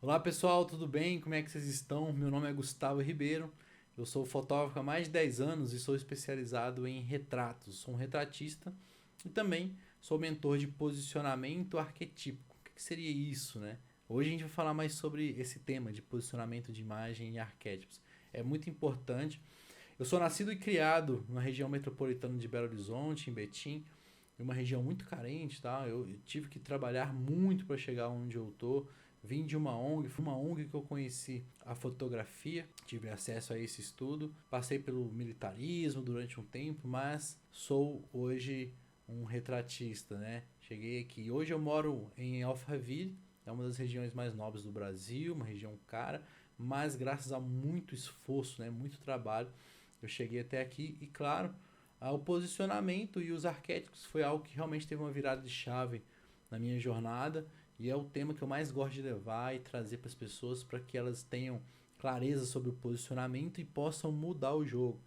Olá pessoal, tudo bem? Como é que vocês estão? Meu nome é Gustavo Ribeiro, eu sou fotógrafo há mais de 10 anos e sou especializado em retratos. Sou um retratista e também sou mentor de posicionamento arquetípico. O que seria isso, né? Hoje a gente vai falar mais sobre esse tema de posicionamento de imagem e arquétipos. É muito importante. Eu sou nascido e criado na região metropolitana de Belo Horizonte, em Betim, uma região muito carente, tá? Eu tive que trabalhar muito para chegar onde eu tô. Vim de uma ONG, foi uma ONG que eu conheci a fotografia, tive acesso a esse estudo, passei pelo militarismo durante um tempo, mas sou hoje um retratista, né? Cheguei aqui. Hoje eu moro em Alphaville, é uma das regiões mais nobres do Brasil, uma região cara, mas graças a muito esforço, né, muito trabalho, eu cheguei até aqui e claro, o posicionamento e os arquétipos foi algo que realmente teve uma virada de chave na minha jornada e é o tema que eu mais gosto de levar e trazer para as pessoas para que elas tenham clareza sobre o posicionamento e possam mudar o jogo.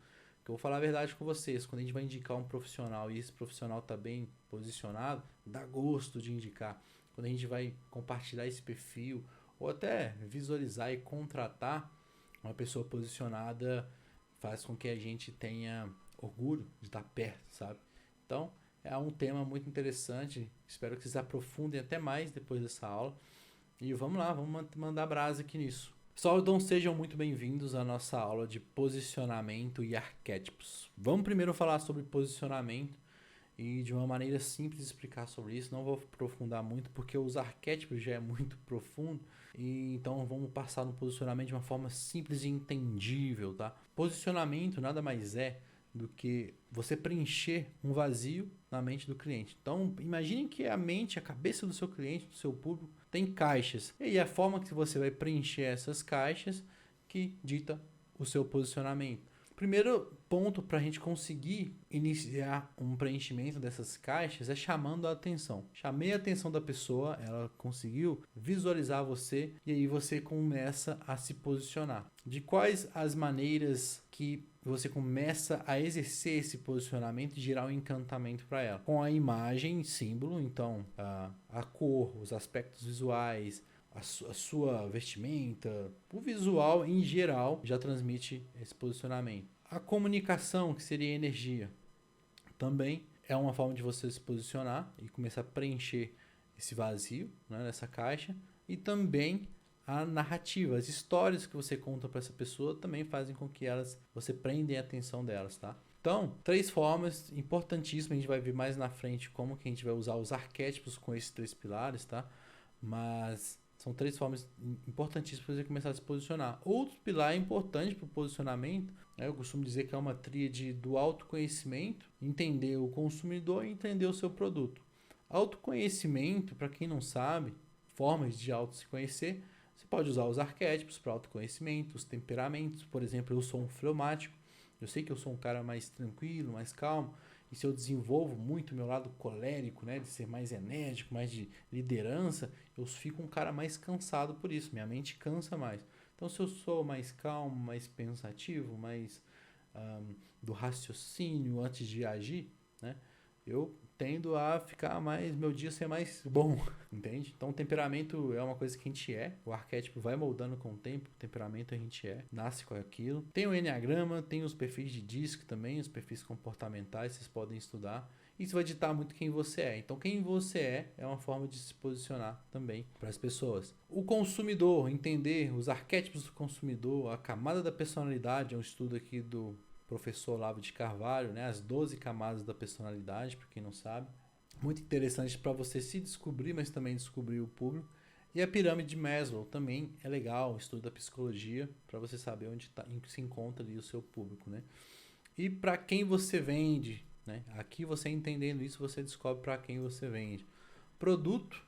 Que eu vou falar a verdade com vocês, quando a gente vai indicar um profissional e esse profissional está bem posicionado, dá gosto de indicar. Quando a gente vai compartilhar esse perfil ou até visualizar e contratar uma pessoa posicionada, faz com que a gente tenha orgulho de estar perto, sabe? Então, é um tema muito interessante. Espero que vocês aprofundem até mais depois dessa aula. E vamos lá, vamos mandar brasa aqui nisso. Pessoal, então sejam muito bem-vindos à nossa aula de posicionamento e arquétipos. Vamos primeiro falar sobre posicionamento e de uma maneira simples explicar sobre isso. Não vou aprofundar muito porque os arquétipos já é muito profundo e então vamos passar no posicionamento de uma forma simples e entendível, tá? Posicionamento nada mais é do que você preencher um vazio na mente do cliente. Então, imagine que a mente, a cabeça do seu cliente, do seu público, tem caixas. E aí a forma que você vai preencher essas caixas que dita o seu posicionamento. Primeiro ponto para a gente conseguir iniciar um preenchimento dessas caixas é chamando a atenção. Chamei a atenção da pessoa, ela conseguiu visualizar você e aí você começa a se posicionar. De quais as maneiras que você começa a exercer esse posicionamento e gerar um encantamento para ela? Com a imagem, símbolo, então a cor, os aspectos visuais, a sua vestimenta, o visual em geral já transmite esse posicionamento. A comunicação, que seria a energia, também é uma forma de você se posicionar e começar a preencher esse vazio, né, nessa caixa. E também a narrativa, as histórias que você conta para essa pessoa também fazem com que você prenda a atenção delas, tá? Então, três formas importantíssimas, a gente vai ver mais na frente como que a gente vai usar os arquétipos com esses três pilares, tá? Mas são três formas importantíssimas para você começar a se posicionar. Outro pilar importante para o posicionamento, né, eu costumo dizer que é uma tríade do autoconhecimento, entender o consumidor e entender o seu produto. Autoconhecimento, para quem não sabe, formas de auto se conhecer, você pode usar os arquétipos para autoconhecimento, os temperamentos. Por exemplo, eu sou um fleumático, eu sei que eu sou um cara mais tranquilo, mais calmo, e se eu desenvolvo muito o meu lado colérico, né, de ser mais enérgico, mais de liderança, eu fico um cara mais cansado por isso, minha mente cansa mais. Então, se eu sou mais calmo, mais pensativo, mais do raciocínio antes de agir, né, eu tendo a ficar mais, meu dia ser mais bom, entende? Então, o temperamento é uma coisa que a gente é, o arquétipo vai moldando com o tempo, o temperamento a gente é, nasce com aquilo. Tem o enneagrama, tem os perfis de DISC também, os perfis comportamentais, vocês podem estudar. Isso vai ditar muito quem você é. Então, quem você é uma forma de se posicionar também para as pessoas. O consumidor, entender os arquétipos do consumidor, a camada da personalidade, é um estudo aqui do professor Olavo de Carvalho, né? As 12 camadas da personalidade, para quem não sabe. Muito interessante para você se descobrir, mas também descobrir o público. E a pirâmide de Maslow também é legal, o estudo da psicologia, para você saber onde se encontra ali o seu público, né? E para quem você vende, né? Aqui você entendendo isso, você descobre para quem você vende. Produto,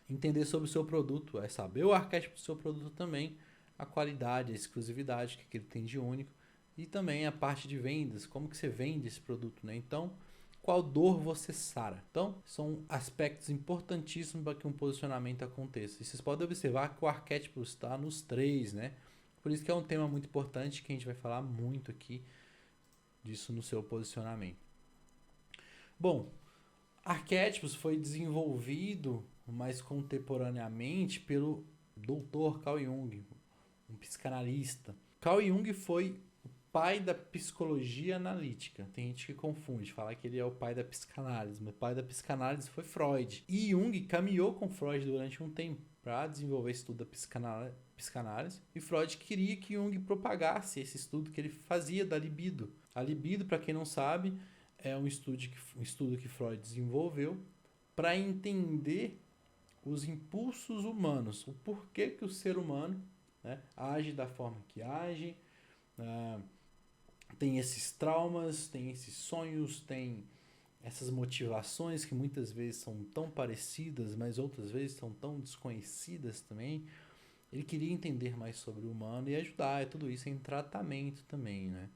entender sobre o seu produto, é saber o arquétipo do seu produto também, a qualidade, a exclusividade que ele tem de único e também a parte de vendas, como que você vende esse produto, né? Então, qual dor você sara? Então, são aspectos importantíssimos para que um posicionamento aconteça. E vocês podem observar que o arquétipo está nos três, né? Por isso que é um tema muito importante que a gente vai falar muito aqui disso no seu posicionamento. Bom, arquétipos foi desenvolvido mais contemporaneamente pelo Dr. Carl Jung, um psicanalista. Carl Jung foi o pai da psicologia analítica. Tem gente que confunde, fala que ele é o pai da psicanálise, mas o pai da psicanálise foi Freud. E Jung caminhou com Freud durante um tempo para desenvolver esse estudo da psicanálise. E Freud queria que Jung propagasse esse estudo que ele fazia da libido. A libido, para quem não sabe, é um estudo que Freud desenvolveu para entender os impulsos humanos, o porquê que o ser humano, né, age da forma que age, tem esses traumas, tem esses sonhos, tem essas motivações que muitas vezes são tão parecidas, mas outras vezes são tão desconhecidas também. Ele queria entender mais sobre o humano e ajudar tudo isso em tratamento também, né?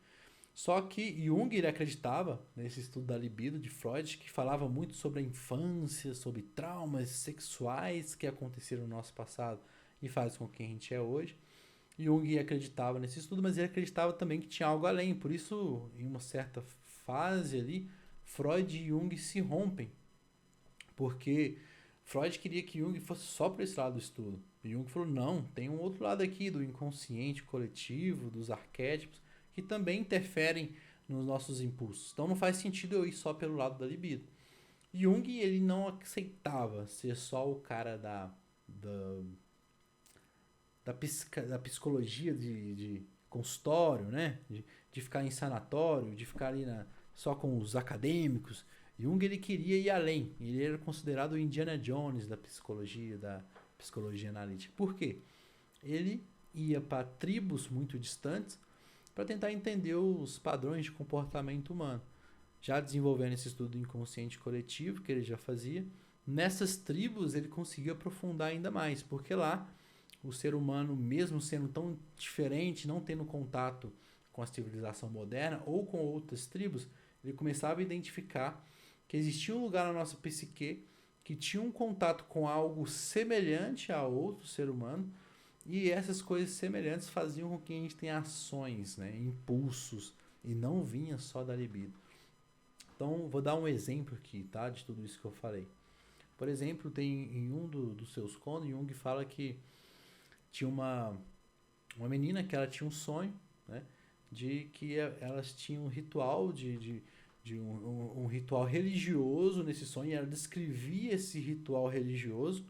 Só que Jung, ele acreditava nesse estudo da libido de Freud, que falava muito sobre a infância, sobre traumas sexuais que aconteceram no nosso passado e faz com quem a gente é hoje. Jung acreditava nesse estudo, mas ele acreditava também que tinha algo além. Por isso, em uma certa fase ali, Freud e Jung se rompem. Porque Freud queria que Jung fosse só para esse lado do estudo. E Jung falou, não, tem um outro lado aqui do inconsciente coletivo, dos arquétipos, que também interferem nos nossos impulsos. Então não faz sentido eu ir só pelo lado da libido. Jung, ele não aceitava ser só o cara da psicologia de consultório, né? De ficar em sanatório, de ficar ali só com os acadêmicos. Jung, ele queria ir além. Ele era considerado o Indiana Jones da psicologia analítica. Por quê? Ele ia para tribos muito distantes para tentar entender os padrões de comportamento humano. Já desenvolvendo esse estudo do inconsciente coletivo, que ele já fazia, nessas tribos ele conseguiu aprofundar ainda mais, porque lá o ser humano, mesmo sendo tão diferente, não tendo contato com a civilização moderna ou com outras tribos, ele começava a identificar que existia um lugar na nossa psique que tinha um contato com algo semelhante a outro ser humano, e essas coisas semelhantes faziam com que a gente tenha ações, né, impulsos, e não vinha só da libido. Então, vou dar um exemplo aqui, tá, de tudo isso que eu falei. Por exemplo, tem em um dos seus contos, Jung fala que tinha uma menina que ela tinha um sonho, né, de que elas tinham um ritual um ritual religioso nesse sonho, e ela descrevia esse ritual religioso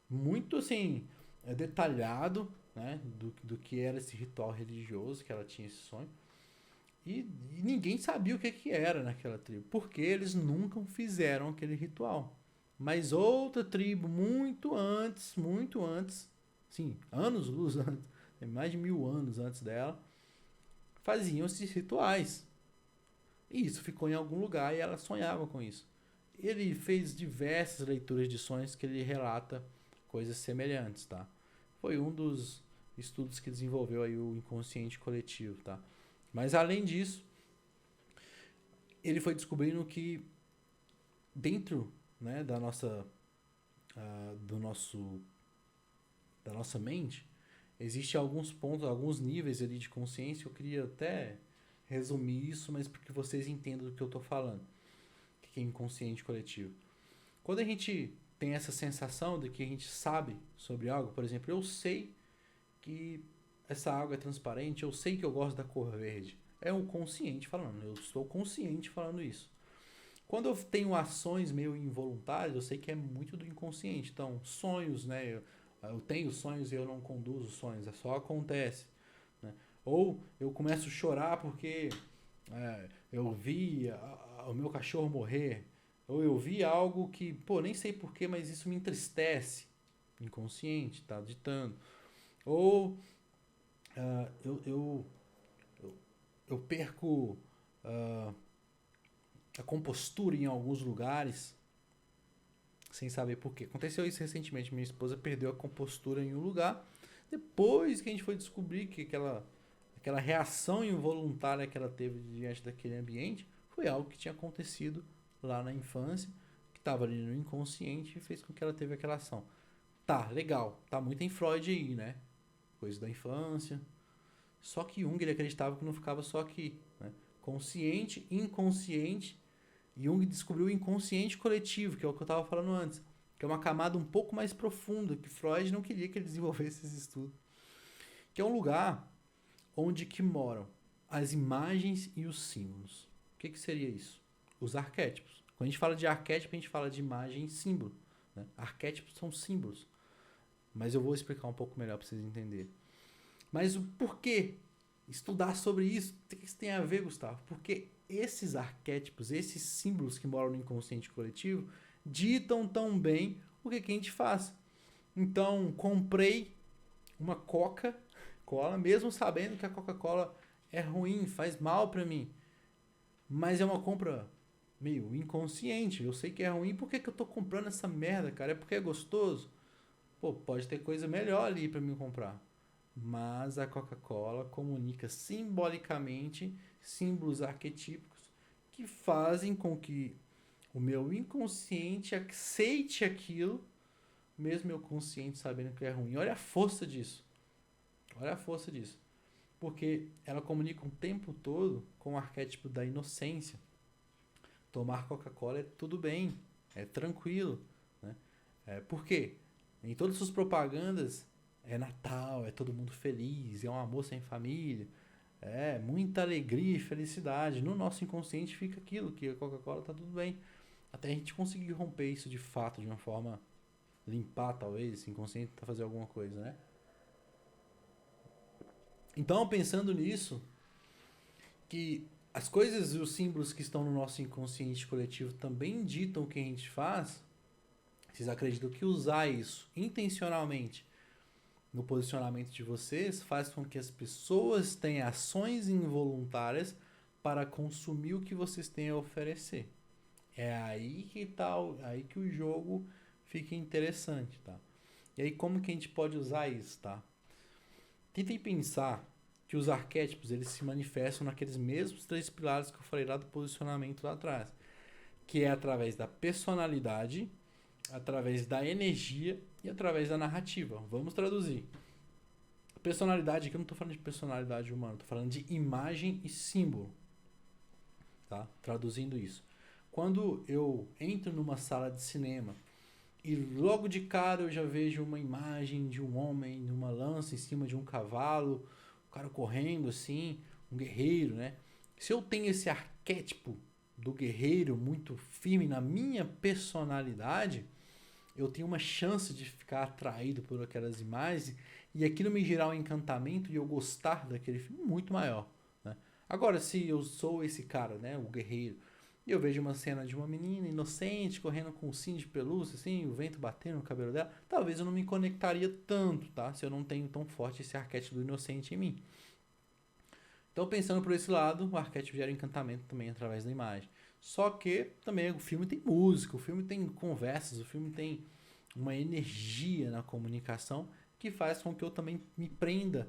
muito assim detalhado, né, do que era esse ritual religioso, que ela tinha esse sonho, e ninguém sabia o que era naquela tribo, porque eles nunca fizeram aquele ritual. Mas outra tribo muito antes, sim, anos-luz antes, mais de 1000 anos antes dela, faziam esses rituais. E isso ficou em algum lugar e ela sonhava com isso. Ele fez diversas leituras de sonhos que ele relata coisas semelhantes, tá? Foi um dos estudos que desenvolveu aí o inconsciente coletivo, tá? Mas além disso, ele foi descobrindo que dentro, né, da nossa mente, existe alguns pontos, alguns níveis ali de consciência. Eu queria até resumir isso, mas para que vocês entendam do que eu estou falando, que é inconsciente coletivo. Quando a gente tem essa sensação de que a gente sabe sobre algo, por exemplo, eu sei que essa água é transparente, eu sei que eu gosto da cor verde. É um consciente falando, eu estou consciente falando isso. Quando eu tenho ações meio involuntárias, eu sei que é muito do inconsciente. Então, sonhos, né? Eu tenho sonhos e eu não conduzo sonhos, só acontece. Né? Ou eu começo a chorar porque eu vi o meu cachorro morrer. Ou eu vi algo que, pô, nem sei porquê, mas isso me entristece. Inconsciente, tá ditando. Ou eu perco a compostura em alguns lugares sem saber porquê. Aconteceu isso recentemente. Minha esposa perdeu a compostura em um lugar depois que a gente foi descobrir que aquela reação involuntária que ela teve diante daquele ambiente foi algo que tinha acontecido lá na infância, que estava ali no inconsciente e fez com que ela teve aquela ação. Tá, legal. Tá muito em Freud aí, né? Coisa da infância. Só que Jung, ele acreditava que não ficava só aqui, né? Consciente, inconsciente. Jung descobriu o inconsciente coletivo, que é o que eu estava falando antes, que é uma camada um pouco mais profunda, que Freud não queria que ele desenvolvesse esse estudo, que é um lugar onde que moram as imagens e os símbolos. O que seria isso? Os arquétipos. Quando a gente fala de arquétipo, a gente fala de imagem e símbolo, né? Arquétipos são símbolos, mas eu vou explicar um pouco melhor para vocês entenderem. Mas o porquê estudar sobre isso? O que isso tem a ver, Gustavo? Porque esses arquétipos, esses símbolos que moram no inconsciente coletivo, ditam tão bem o que a gente faz. Então, comprei uma Coca-Cola, mesmo sabendo que a Coca-Cola é ruim, faz mal para mim. Mas é uma compra meio inconsciente. Eu sei que é ruim, por que eu tô comprando essa merda, cara? É porque é gostoso? Pô, pode ter coisa melhor ali para mim comprar. Mas a Coca-Cola comunica simbolicamente símbolos arquetípicos que fazem com que o meu inconsciente aceite aquilo, mesmo meu consciente sabendo que é ruim. Olha a força disso. Olha a força disso. Porque ela comunica o tempo todo com o arquétipo da inocência. Tomar Coca-Cola é tudo bem, é tranquilo, né? Por quê? Em todas as suas propagandas é Natal, é todo mundo feliz, é um amor sem família, é muita alegria e felicidade. No nosso inconsciente fica aquilo, que a Coca-Cola tá tudo bem. Até a gente conseguir romper isso de fato, de uma forma limpar talvez esse inconsciente para fazer alguma coisa, né? Então, pensando nisso, que as coisas e os símbolos que estão no nosso inconsciente coletivo também ditam o que a gente faz, vocês acreditam que usar isso intencionalmente no posicionamento de vocês faz com que as pessoas tenham ações involuntárias para consumir o que vocês têm a oferecer. É aí que tá, aí que o jogo fica interessante, tá? E aí como que a gente pode usar isso, tá? Tentem pensar que os arquétipos eles se manifestam naqueles mesmos 3 pilares que eu falei lá do posicionamento lá atrás, que é através da personalidade, através da energia e através da narrativa. Vamos traduzir. Personalidade, aqui eu não estou falando de personalidade humana, estou falando de imagem e símbolo. Tá? Traduzindo isso. Quando eu entro numa sala de cinema e logo de cara eu já vejo uma imagem de um homem numa lança em cima de um cavalo, o cara correndo assim, um guerreiro, né? Se eu tenho esse arquétipo do guerreiro muito firme na minha personalidade, eu tenho uma chance de ficar atraído por aquelas imagens e aquilo me gerar um encantamento e eu gostar daquele filme muito maior, né? Agora, se eu sou esse cara, né, o guerreiro, e eu vejo uma cena de uma menina inocente correndo com um cinto de pelúcia, assim, o vento batendo no cabelo dela, talvez eu não me conectaria tanto, tá? Se eu não tenho tão forte esse arquétipo do inocente em mim. Então, pensando por esse lado, o arquétipo gera encantamento também através da imagem. Só que também o filme tem música, o filme tem conversas, o filme tem uma energia na comunicação que faz com que eu também me prenda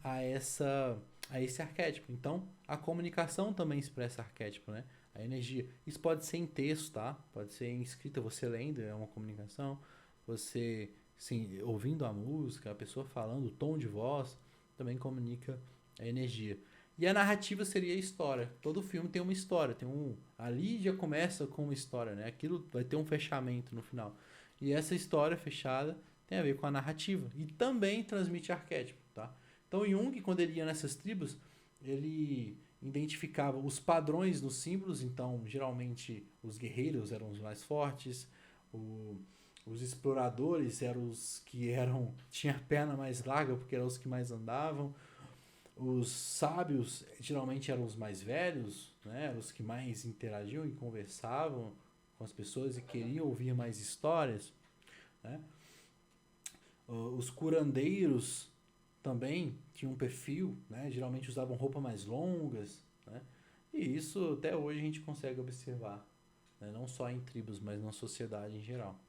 a esse arquétipo. Então, a comunicação também expressa arquétipo, né? A energia. Isso pode ser em texto, tá? Pode ser em escrita, você lendo, é uma comunicação. Você, sim, ouvindo a música, a pessoa falando, o tom de voz, também comunica a energia. E a narrativa seria a história. Todo filme tem uma história, ali já começa com uma história, né? Aquilo vai ter um fechamento no final. E essa história fechada tem a ver com a narrativa e também transmite arquétipo, tá? Então Jung, quando ele ia nessas tribos, ele identificava os padrões nos símbolos. Então, geralmente os guerreiros eram os mais fortes, os exploradores eram os que tinha a perna mais larga porque eram os que mais andavam. Os sábios geralmente eram os mais velhos, né? Os que mais interagiam e conversavam com as pessoas e queriam ouvir mais histórias, né? Os curandeiros também tinham um perfil, né? Geralmente usavam roupas mais longas, né? E isso até hoje a gente consegue observar, né? Não só em tribos, mas na sociedade em geral.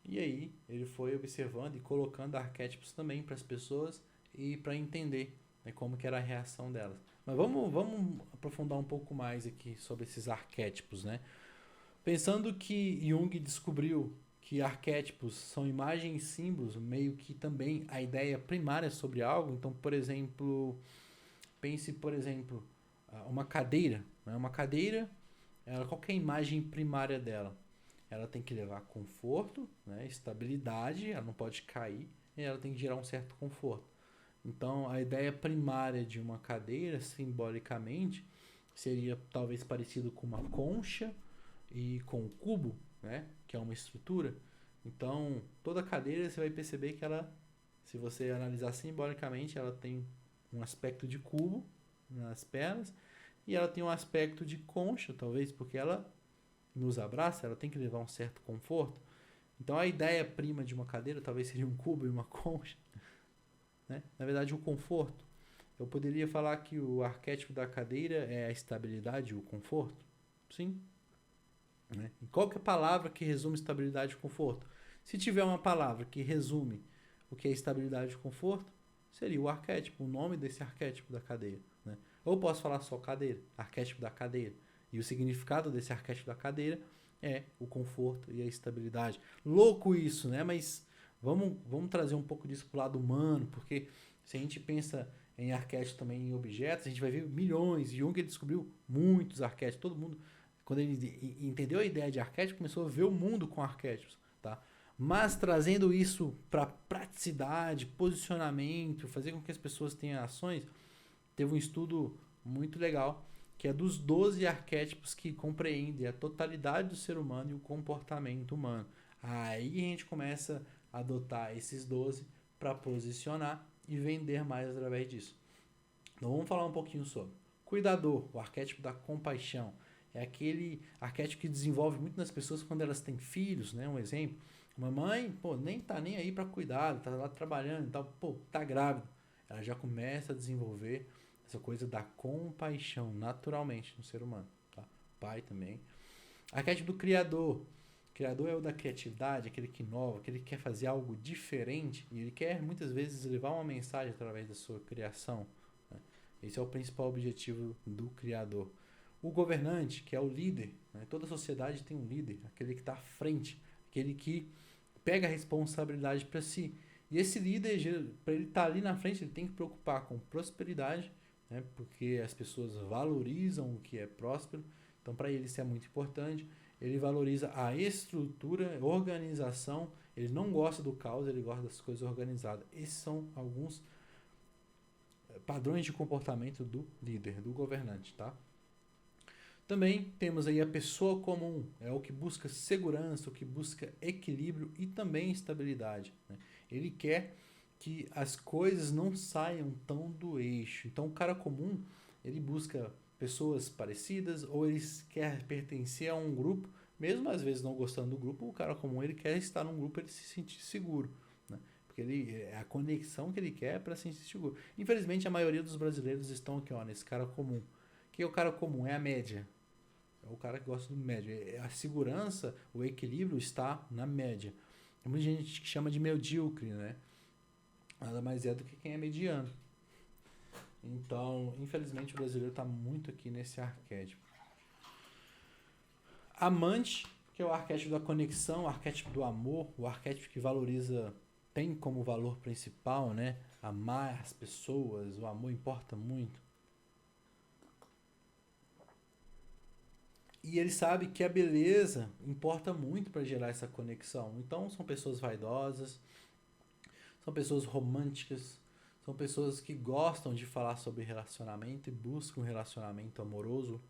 E aí ele foi observando e colocando arquétipos também para as pessoas e para entender, né, como que era a reação delas. Mas vamos aprofundar um pouco mais aqui sobre esses arquétipos, né? Pensando que Jung descobriu que arquétipos são imagens e símbolos, meio que também a ideia primária sobre algo. Então, por exemplo, pense, por exemplo, uma cadeira, né? Uma cadeira, qual que é a imagem primária dela? ela tem que levar conforto, né, estabilidade, ela não pode cair, e ela tem que gerar um certo conforto. Então, a ideia primária de uma cadeira, simbolicamente, seria talvez parecido com uma concha e com um cubo, né, que é uma estrutura. Então, toda cadeira você vai perceber que ela, se você analisar simbolicamente, ela tem um aspecto de cubo nas pernas e ela tem um aspecto de concha, talvez, porque ela nos abraça, ela tem que levar um certo conforto. Então, a ideia prima de uma cadeira talvez seria um cubo e uma concha, né? Na verdade, o conforto. Eu poderia falar que o arquétipo da cadeira é a estabilidade e o conforto? Sim. Né? E qual que é a palavra que resume estabilidade e conforto? Se tiver uma palavra que resume o que é estabilidade e conforto, seria o arquétipo, o nome desse arquétipo da cadeira. Né? Ou posso falar só cadeira, arquétipo da cadeira. E o significado desse arquétipo da cadeira é o conforto e a estabilidade. Louco isso, né? Mas vamos trazer um pouco disso para o lado humano, porque se a gente pensa em arquétipos também em objetos, a gente vai ver milhões. Jung descobriu muitos arquétipos, todo mundo quando ele entendeu a ideia de arquétipo, começou a ver o mundo com arquétipos, tá? Mas trazendo isso para praticidade, posicionamento, fazer com que as pessoas tenham ações, teve um estudo muito legal, que é dos 12 arquétipos que compreendem a totalidade do ser humano e o comportamento humano. Aí a gente começa a adotar esses 12 para posicionar e vender mais através disso. Então vamos falar um pouquinho sobre cuidador, o arquétipo da compaixão. É aquele arquétipo que desenvolve muito nas pessoas quando elas têm filhos, né? Um exemplo, uma mãe, pô, nem tá nem aí para cuidar, tá lá trabalhando e tal, pô, tá grávida. Ela já começa a desenvolver essa coisa da compaixão naturalmente no ser humano, tá? Pai também. Arquétipo do criador. O criador é o da criatividade, aquele que inova, aquele que quer fazer algo diferente e ele quer muitas vezes levar uma mensagem através da sua criação. Né? Esse é o principal objetivo do criador. O governante, que é o líder, né? Toda sociedade tem um líder, aquele que está à frente, aquele que pega a responsabilidade para si. E esse líder, para ele estar ali na frente, ele tem que preocupar com prosperidade, né? Porque as pessoas valorizam o que é próspero, então para ele isso é muito importante. Ele valoriza a estrutura, organização, ele não gosta do caos, ele gosta das coisas organizadas. Esses são alguns padrões de comportamento do líder, do governante, tá? Também temos aí a pessoa comum, é o que busca segurança, o que busca equilíbrio e também estabilidade. Né? Ele quer que as coisas não saiam tão do eixo. Então, o cara comum, ele busca pessoas parecidas ou ele quer pertencer a um grupo, mesmo às vezes não gostando do grupo, o cara comum ele quer estar num grupo, ele se sentir seguro. Né? Porque ele, é a conexão que ele quer para se sentir seguro. Infelizmente, a maioria dos brasileiros estão aqui, ó, nesse cara comum. O que é o cara comum? É a média. É o cara que gosta do médio. A segurança, o equilíbrio está na média. Tem muita gente que chama de medíocre, né? Nada mais é do que quem é mediano. Então, infelizmente, o brasileiro está muito aqui nesse arquétipo. Amante, que é o arquétipo da conexão, o arquétipo do amor, o arquétipo que valoriza, tem como valor principal, né? Amar as pessoas, o amor importa muito. E ele sabe que a beleza importa muito para gerar essa conexão. Então, são pessoas vaidosas, são pessoas românticas, são pessoas que gostam de falar sobre relacionamento e buscam um relacionamento amoroso.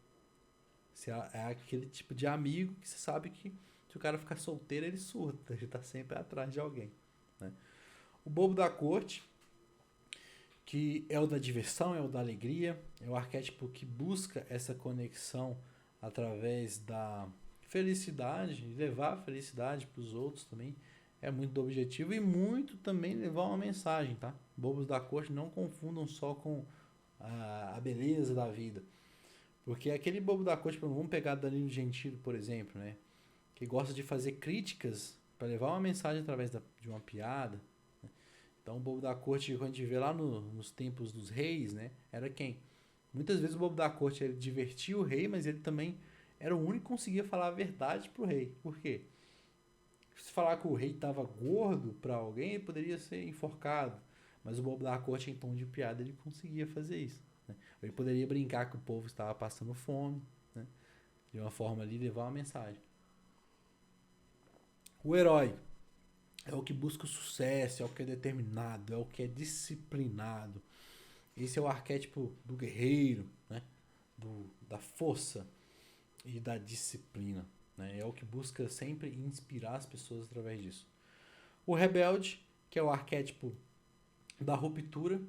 É aquele tipo de amigo que você sabe que se o cara ficar solteiro, ele surta, ele está sempre atrás de alguém. Né? O bobo da corte, que é o da diversão, é o da alegria, é o arquétipo que busca essa conexão através da felicidade, levar a felicidade para os outros também é muito do objetivo e muito também levar uma mensagem, tá? Bobos da corte não confundam só com a beleza da vida, porque aquele bobo da corte, vamos pegar Danilo Gentili, por exemplo, né? Que gosta de fazer críticas para levar uma mensagem através de uma piada. Né? Então o bobo da corte, quando a gente vê lá nos tempos dos reis, né? Era quem? Muitas vezes o bobo da corte ele divertia o rei, mas ele também era o único que conseguia falar a verdade pro rei. Por quê? Se falar que o rei estava gordo para alguém, ele poderia ser enforcado. Mas o bobo da corte, em tom de piada, ele conseguia fazer isso. Né? Ele poderia brincar que o povo estava passando fome, né? De uma forma ali levar uma mensagem. O herói é o que busca o sucesso, é o que é determinado, é o que é disciplinado. Esse é o arquétipo do guerreiro, né? Da força e da disciplina. Né? É o que busca sempre inspirar as pessoas através disso. O rebelde, que é o arquétipo da ruptura.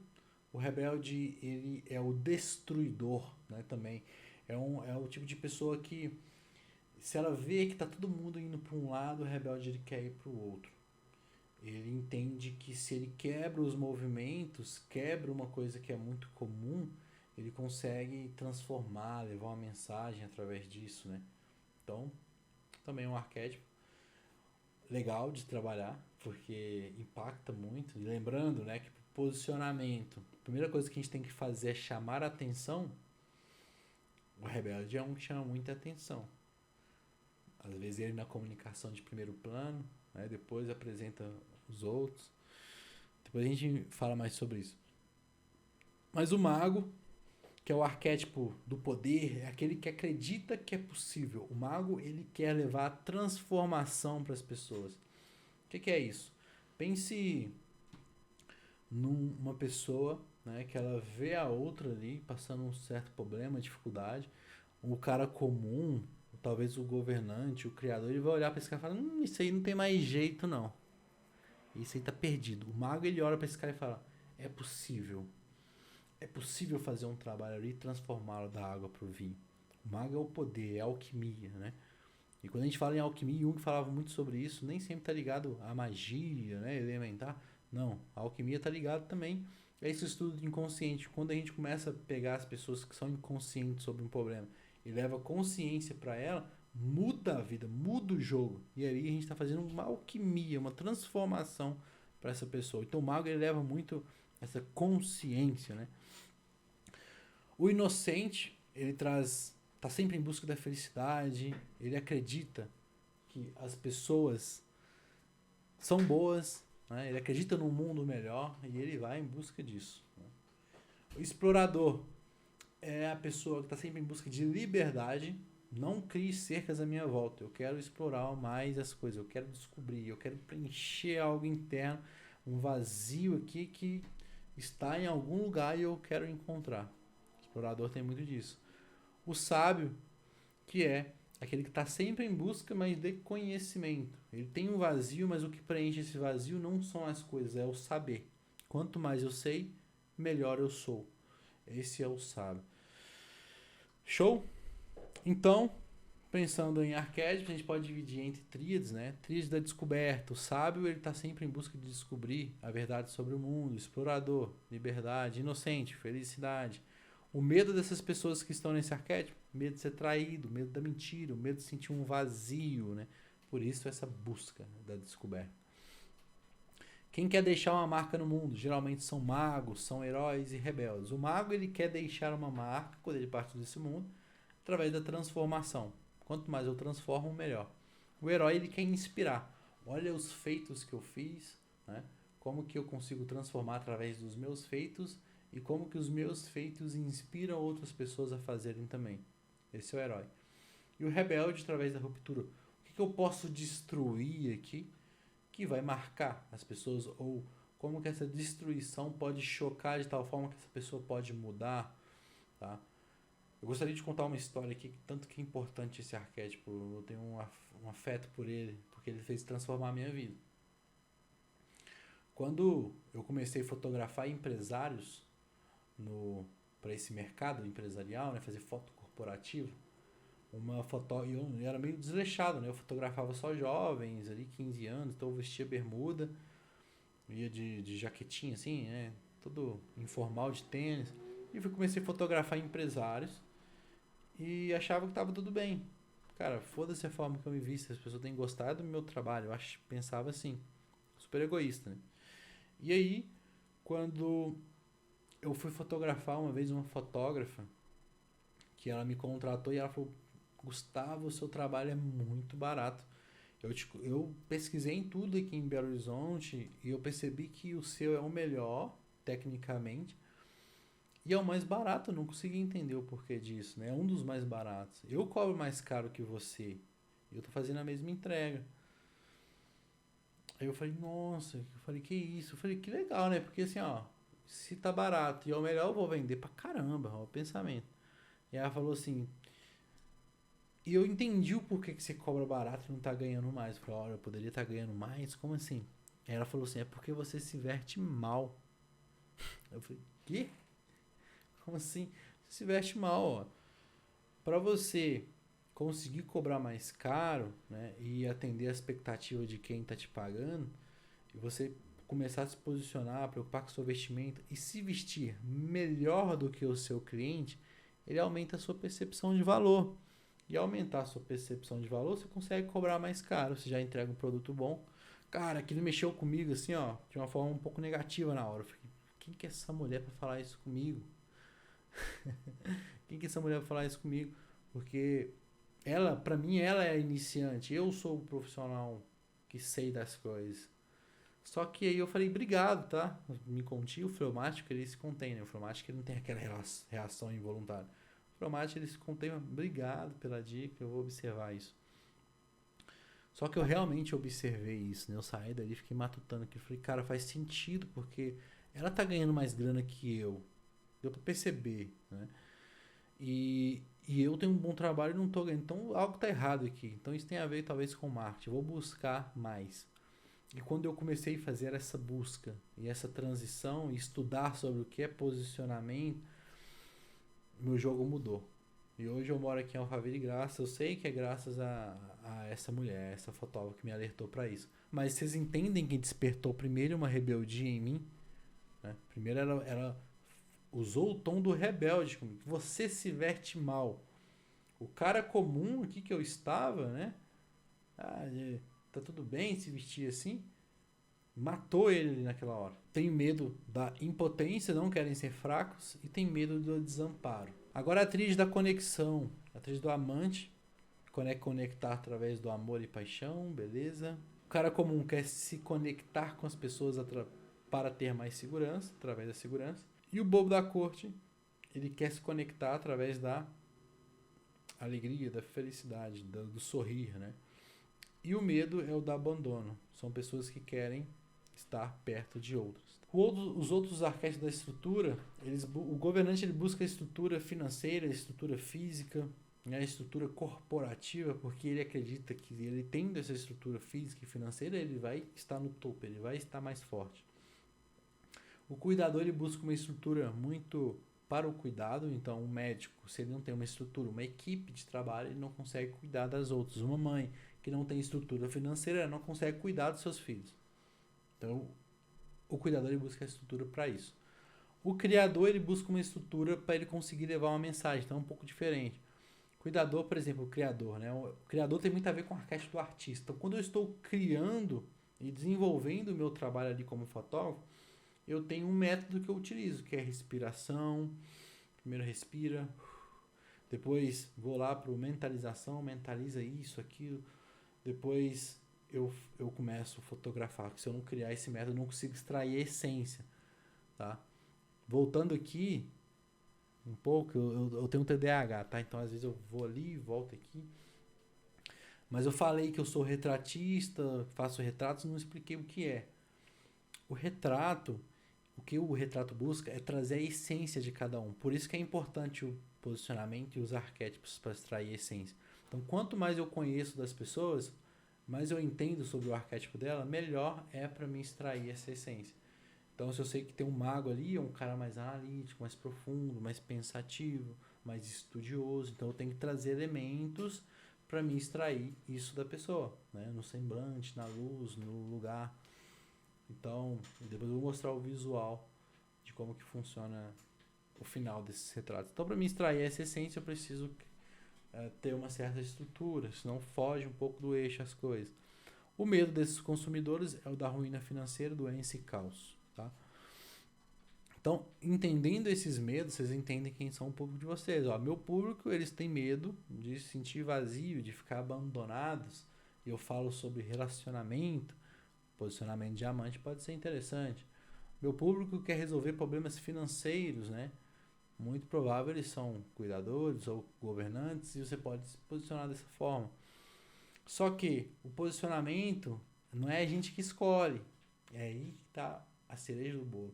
O rebelde, ele é o destruidor, né? Também é o tipo de pessoa que, se ela vê que está todo mundo indo para um lado, o rebelde ele quer ir para o outro. Ele entende que se ele quebra os movimentos, quebra uma coisa que é muito comum, ele consegue transformar, levar uma mensagem através disso, né? Então, também é um arquétipo legal de trabalhar, porque impacta muito. E lembrando, né, que posicionamento, a primeira coisa que a gente tem que fazer é chamar a atenção. O rebelde é um que chama muita atenção. Às vezes ele na comunicação de primeiro plano, né, depois apresenta os outros. Depois a gente fala mais sobre isso. Mas o mago, que é o arquétipo do poder, é aquele que acredita que é possível. O mago, ele quer levar transformação para as pessoas. O que é isso? Pense numa pessoa, né, que ela vê a outra ali passando um certo problema, dificuldade. O cara comum, talvez o governante, o criador, ele vai olhar para esse cara e falar: isso aí não tem mais jeito não. Isso aí tá perdido. O mago, ele olha para esse cara e fala: é possível. É possível fazer um trabalho ali e transformá-lo da água para o vinho. O mago é o poder, é a alquimia, né? E quando a gente fala em alquimia, Jung falava muito sobre isso, nem sempre está ligado à magia, né, elementar. Não, a alquimia está ligado também a esse estudo de inconsciente. Quando a gente começa a pegar as pessoas que são inconscientes sobre um problema e leva consciência para ela, muda a vida, muda o jogo. E aí a gente está fazendo uma alquimia, uma transformação para essa pessoa. Então o mago, ele leva muito essa consciência, né? O inocente, ele tá sempre em busca da felicidade, ele acredita que as pessoas são boas, né? Ele acredita num mundo melhor e ele vai em busca disso. Né? O explorador é a pessoa que está sempre em busca de liberdade. Não crie cercas à minha volta. Eu quero explorar mais as coisas, eu quero descobrir, eu quero preencher algo interno, um vazio aqui que está em algum lugar e eu quero encontrar. O explorador tem muito disso. O sábio, que é aquele que está sempre em busca, mas de conhecimento. Ele tem um vazio, mas o que preenche esse vazio não são as coisas, é o saber. Quanto mais eu sei, melhor eu sou. Esse é o sábio. Show? Então, pensando em arquétipos, a gente pode dividir entre tríades, né? Tríade da descoberta. O sábio, ele está sempre em busca de descobrir a verdade sobre o mundo. Explorador, liberdade. Inocente, felicidade. O medo dessas pessoas que estão nesse arquétipo, medo de ser traído, medo da mentira, o medo de sentir um vazio, né? Por isso essa busca da descoberta. Quem quer deixar uma marca no mundo? Geralmente são magos, são heróis e rebeldes. O mago, ele quer deixar uma marca quando ele parte desse mundo através da transformação. Quanto mais eu transformo, melhor. O herói, ele quer inspirar. Olha os feitos que eu fiz, né? Como que eu consigo transformar através dos meus feitos e como que os meus feitos inspiram outras pessoas a fazerem também. Esse é o herói. E o rebelde, através da ruptura. O que eu posso destruir aqui que vai marcar as pessoas? Ou como que essa destruição pode chocar de tal forma que essa pessoa pode mudar? Tá? Eu gostaria de contar uma história aqui, tanto que é importante esse arquétipo. Eu tenho um afeto por ele, porque ele fez transformar a minha vida. Quando eu comecei a fotografar empresários para esse mercado empresarial, né, fazer foto corporativa, eu era meio desleixado, né? Eu fotografava só jovens, ali 15 anos, então eu vestia bermuda, ia de jaquetinha assim, né? Todo informal, de tênis. E comecei a fotografar empresários e achava que tava tudo bem. Cara, foda-se a forma que eu me visto, as pessoas têm gostado do meu trabalho. Pensava assim, super egoísta, né? E aí, quando eu fui fotografar uma vez uma fotógrafa, que ela me contratou e ela falou: Gustavo, o seu trabalho é muito barato. Eu pesquisei em tudo aqui em Belo Horizonte e eu percebi que o seu é o melhor, tecnicamente, e é o mais barato. Eu não consegui entender o porquê disso, né? É um dos mais baratos. Eu cobro mais caro que você e eu tô fazendo a mesma entrega. Aí eu falei, nossa, eu falei, que isso? Eu falei, que legal, né? Porque assim, ó, se tá barato e é o melhor, eu vou vender pra caramba, ó, o pensamento. E ela falou assim, e eu entendi o porquê que você cobra barato e não tá ganhando mais. Eu falei, olha, eu poderia estar ganhando mais? Como assim? Aí ela falou assim, é porque você se veste mal. Eu falei, quê? Como assim? Você se veste mal, ó. Pra você conseguir cobrar mais caro, né, e atender a expectativa de quem tá te pagando, e você começar a se posicionar, preocupar com o seu vestimento e se vestir melhor do que o seu cliente, ele aumenta a sua percepção de valor. E aumentar a sua percepção de valor, você consegue cobrar mais caro, você já entrega um produto bom. Cara, aquilo mexeu comigo assim, ó, de uma forma um pouco negativa na hora. Eu fiquei, quem que é essa mulher para falar isso comigo? Quem que é essa mulher para falar isso comigo? Porque ela, para mim, ela é a iniciante. Eu sou o profissional que sei das coisas. Só que aí eu falei, obrigado, tá? Me conti, o fleumático ele se contém, né? O fleumático ele não tem aquela reação involuntária. O fleumático ele se contém, obrigado pela dica, eu vou observar isso. Só que eu realmente observei isso, né? Eu saí dali e fiquei matutando aqui. Falei, cara, faz sentido, porque ela tá ganhando mais grana que eu. Deu pra perceber, né? E eu tenho um bom trabalho e não tô ganhando. Então algo tá errado aqui. Então isso tem a ver talvez com marketing. Eu vou buscar mais. E quando eu comecei a fazer essa busca e essa transição e estudar sobre o que é posicionamento, meu jogo mudou. E hoje eu moro aqui em Alphaville graças, eu sei que é graças a essa mulher, essa fotógrafa que me alertou para isso. Mas vocês entendem que despertou primeiro uma rebeldia em mim? Né? Primeiro ela usou o tom do rebelde comigo. Você se veste mal. O cara comum aqui que eu estava, né? Ah, tá tudo bem se vestir assim? Matou ele ali naquela hora. Tem medo da impotência, não querem ser fracos e tem medo do desamparo. Agora a atriz da conexão, a atriz do amante, conectar através do amor e paixão, beleza? O cara comum quer se conectar com as pessoas para ter mais segurança, através da segurança. E o bobo da corte, ele quer se conectar através da alegria, da felicidade, do sorrir, né? E o medo é o do abandono. São pessoas que querem estar perto de outros. Os outros arquétipos da estrutura, o governante ele busca a estrutura financeira, a estrutura física, né, a estrutura corporativa, porque ele acredita que ele tendo essa estrutura física e financeira, ele vai estar no topo, ele vai estar mais forte. O cuidador ele busca uma estrutura muito para o cuidado, então um médico, se ele não tem uma estrutura, uma equipe de trabalho, ele não consegue cuidar das outras. Uma mãe que não tem estrutura financeira, ela não consegue cuidar dos seus filhos. Então, o cuidador ele busca a estrutura para isso. O criador ele busca uma estrutura para ele conseguir levar uma mensagem, então é um pouco diferente. Cuidador, por exemplo, o criador, né? O criador tem muito a ver com o arquétipo do artista. Então, quando eu estou criando e desenvolvendo o meu trabalho ali como fotógrafo, eu tenho um método que eu utilizo, que é respiração. Primeiro respira, depois vou lá para o mentalização, mentaliza isso, aquilo. Depois eu começo a fotografar, porque se eu não criar esse método, eu não consigo extrair a essência, tá? Voltando aqui um pouco, eu tenho um TDAH, tá? Então às vezes eu vou ali e volto aqui. Mas eu falei que eu sou retratista, faço retratos, não expliquei o que é. O retrato, o que o retrato busca é trazer a essência de cada um. Por isso que é importante o posicionamento e os arquétipos para extrair a essência. Então, quanto mais eu conheço das pessoas, mais eu entendo sobre o arquétipo dela, melhor é para mim extrair essa essência. Então, se eu sei que tem um mago ali, é um cara mais analítico, mais profundo, mais pensativo, mais estudioso, então eu tenho que trazer elementos para me extrair isso da pessoa, né? No semblante, na luz, no lugar. Então, depois eu vou mostrar o visual de como que funciona o final desses retratos. Então, para me extrair essa essência, eu preciso ter uma certa estrutura, senão foge um pouco do eixo as coisas. O medo desses consumidores é o da ruína financeira, doença e caos. Tá? Então, entendendo esses medos, vocês entendem quem são o público de vocês. Ó, meu público, eles têm medo de se sentir vazio, de ficar abandonados. E eu falo sobre relacionamento, posicionamento de diamante pode ser interessante. Meu público quer resolver problemas financeiros, né? Muito provável eles são cuidadores ou governantes e você pode se posicionar dessa forma. Só que o posicionamento não é a gente que escolhe. É aí que tá a cereja do bolo.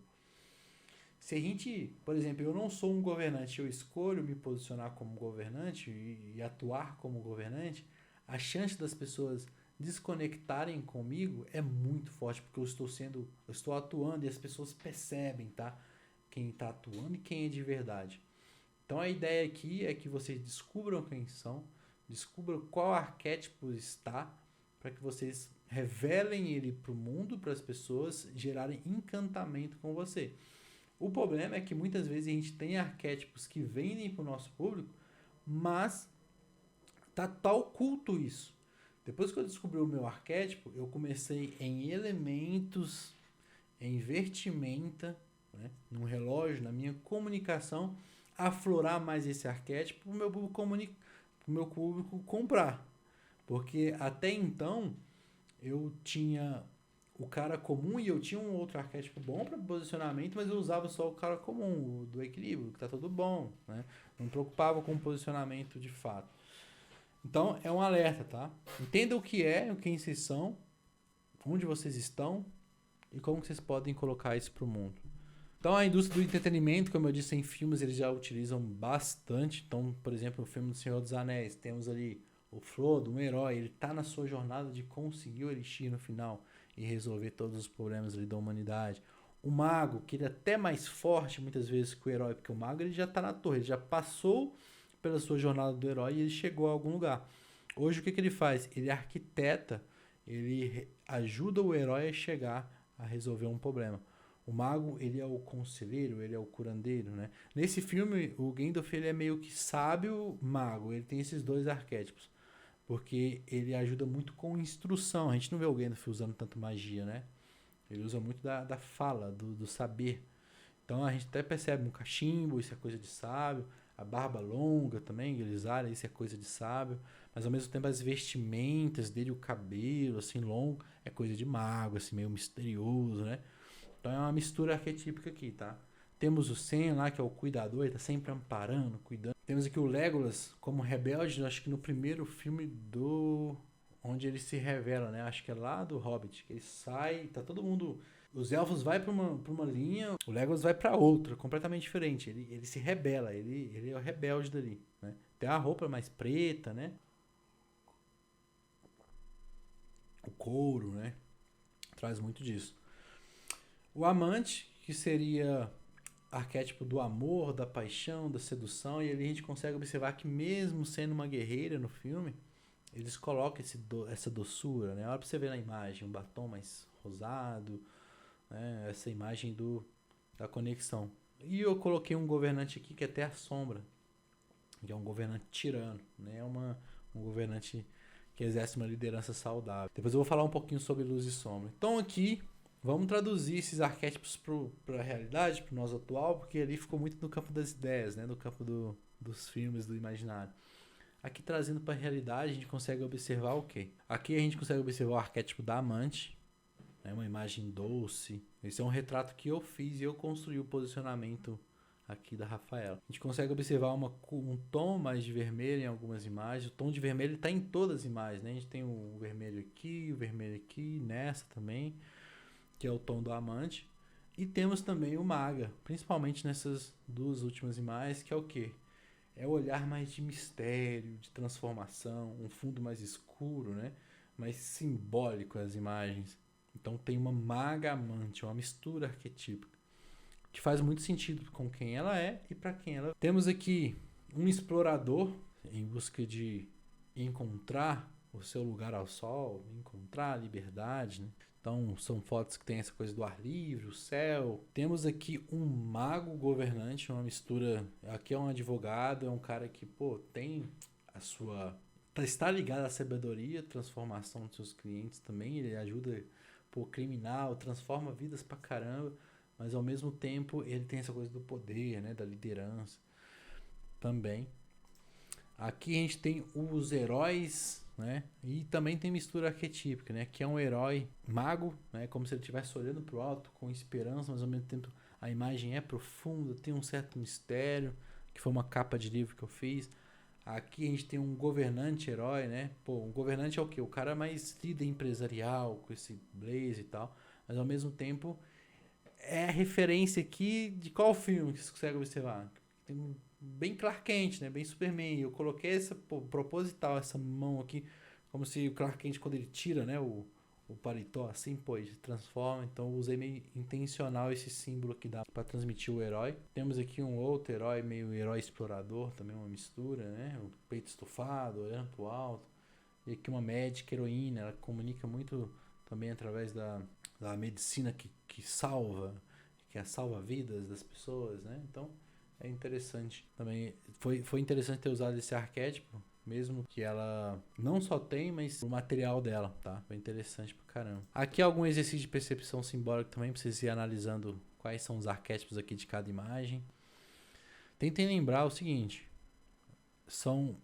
Se a gente, por exemplo, eu não sou um governante, eu escolho me posicionar como governante e atuar como governante, a chance das pessoas desconectarem comigo é muito forte, porque eu estou atuando e as pessoas percebem, tá? Quem está atuando e quem é de verdade. Então a ideia aqui é que vocês descubram quem são, descubram qual arquétipo está, para que vocês revelem ele para o mundo, para as pessoas gerarem encantamento com você. O problema é que muitas vezes a gente tem arquétipos que vendem para o nosso público, mas tá oculto isso. Depois que eu descobri o meu arquétipo, eu comecei em elementos, em vestimenta, né, num relógio, na minha comunicação, aflorar mais esse arquétipo para o meu público comprar. Porque até então eu tinha o cara comum e eu tinha um outro arquétipo bom para posicionamento, mas eu usava só o cara comum, o do equilíbrio, que tá tudo bom, né? Não me preocupava com o posicionamento de fato. Então é um alerta, tá? Entenda o que é, quem vocês são, onde vocês estão e como vocês podem colocar isso para o mundo. Então a indústria do entretenimento, como eu disse em filmes, eles já utilizam bastante. Então, por exemplo, no filme do Senhor dos Anéis, temos ali o Frodo, um herói, ele está na sua jornada de conseguir o Elixir no final e resolver todos os problemas ali da humanidade. O mago, que ele é até mais forte muitas vezes que o herói, porque o mago ele já está na torre, ele já passou pela sua jornada do herói e ele chegou a algum lugar. Hoje o que ele faz? Ele arquiteta, ele ajuda o herói a chegar a resolver um problema. O mago, ele é o conselheiro, ele é o curandeiro, né? Nesse filme, o Gandalf, ele é meio que sábio mago, ele tem esses dois arquétipos, porque ele ajuda muito com instrução. A gente não vê o Gandalf usando tanto magia, né? Ele usa muito da fala, do saber. Então a gente até percebe um cachimbo, isso é coisa de sábio, a barba longa também, grisalha, isso é coisa de sábio, mas ao mesmo tempo as vestimentas dele, o cabelo assim longo, é coisa de mago, assim meio misterioso, né? Então é uma mistura arquetípica aqui, tá? Temos o Sam lá, que é o cuidador, ele tá sempre amparando, cuidando. Temos aqui o Legolas como rebelde, acho que no primeiro filme do... onde ele se revela, né? Acho que é lá do Hobbit, que ele sai, tá todo mundo... Os elfos vai pra uma linha, o Legolas vai pra outra, completamente diferente. Ele se rebela, ele é o rebelde dali, né? Tem a roupa mais preta, né? O couro, né? Traz muito disso. O amante, que seria arquétipo do amor, da paixão, da sedução, e ali a gente consegue observar que mesmo sendo uma guerreira no filme, eles colocam essa doçura, né? Olha pra você ver na imagem, um batom mais rosado, né? Essa imagem da conexão. E eu coloquei um governante aqui que é até a sombra, que é um governante tirano, né? Um governante que exerce uma liderança saudável. Depois eu vou falar um pouquinho sobre luz e sombra. Então aqui, vamos traduzir esses arquétipos para a realidade, para o nosso atual, porque ali ficou muito no campo das ideias, né? No campo dos filmes, do imaginário. Aqui trazendo para a realidade, a gente consegue observar o quê? Aqui a gente consegue observar o arquétipo da amante, né? Uma imagem doce. Esse é um retrato que eu fiz e eu construí o posicionamento aqui da Rafaela. A gente consegue observar um tom mais de vermelho em algumas imagens. O tom de vermelho está em todas as imagens, né? A gente tem o vermelho aqui, nessa também, que é o tom do amante. E temos também o maga, principalmente nessas duas últimas imagens, que é o quê? É o olhar mais de mistério, de transformação, um fundo mais escuro, né? Mais simbólico as imagens. Então tem uma maga amante, uma mistura arquetípica, que faz muito sentido com quem ela é e para quem ela é. Temos aqui um explorador em busca de encontrar o seu lugar ao sol, encontrar a liberdade, né? Então são fotos que tem essa coisa do ar livre, o céu. Temos aqui um mago governante, uma mistura. Aqui é um advogado, é um cara que, tem a sua... está ligado à sabedoria, transformação dos seus clientes também. Ele ajuda, criminal, transforma vidas pra caramba. Mas ao mesmo tempo ele tem essa coisa do poder, né, da liderança também. Aqui a gente tem os heróis, né, e também tem mistura arquetípica, né, que é um herói mago, né, como se ele estivesse olhando para o alto com esperança, mas ao mesmo tempo a imagem é profunda, tem um certo mistério, que foi uma capa de livro que eu fiz. Aqui a gente tem um governante herói, né? Pô, um governante é o quê? O cara mais líder empresarial, com esse blaze e tal. Mas ao mesmo tempo é a referência aqui de qual filme que você consegue observar? Tem bem Clark Kent, né? Bem Superman. Eu coloquei essa, proposital, essa mão aqui, como se o Clark Kent, quando ele tira, né? O paletó, assim, pô, ele se transforma. Então eu usei meio intencional esse símbolo que dá para transmitir o herói. Temos aqui um outro herói, meio herói explorador, também uma mistura, né? O peito estufado, olhando pro alto. E aqui uma médica heroína, ela comunica muito também através da medicina que salva, que salva vidas das pessoas, né? Então é interessante também. Foi interessante ter usado esse arquétipo, mesmo que ela não só tem, mas o material dela, tá? Foi interessante pra caramba. Aqui algum exercício de percepção simbólica também, pra vocês ir analisando quais são os arquétipos aqui de cada imagem. Tentem lembrar o seguinte: são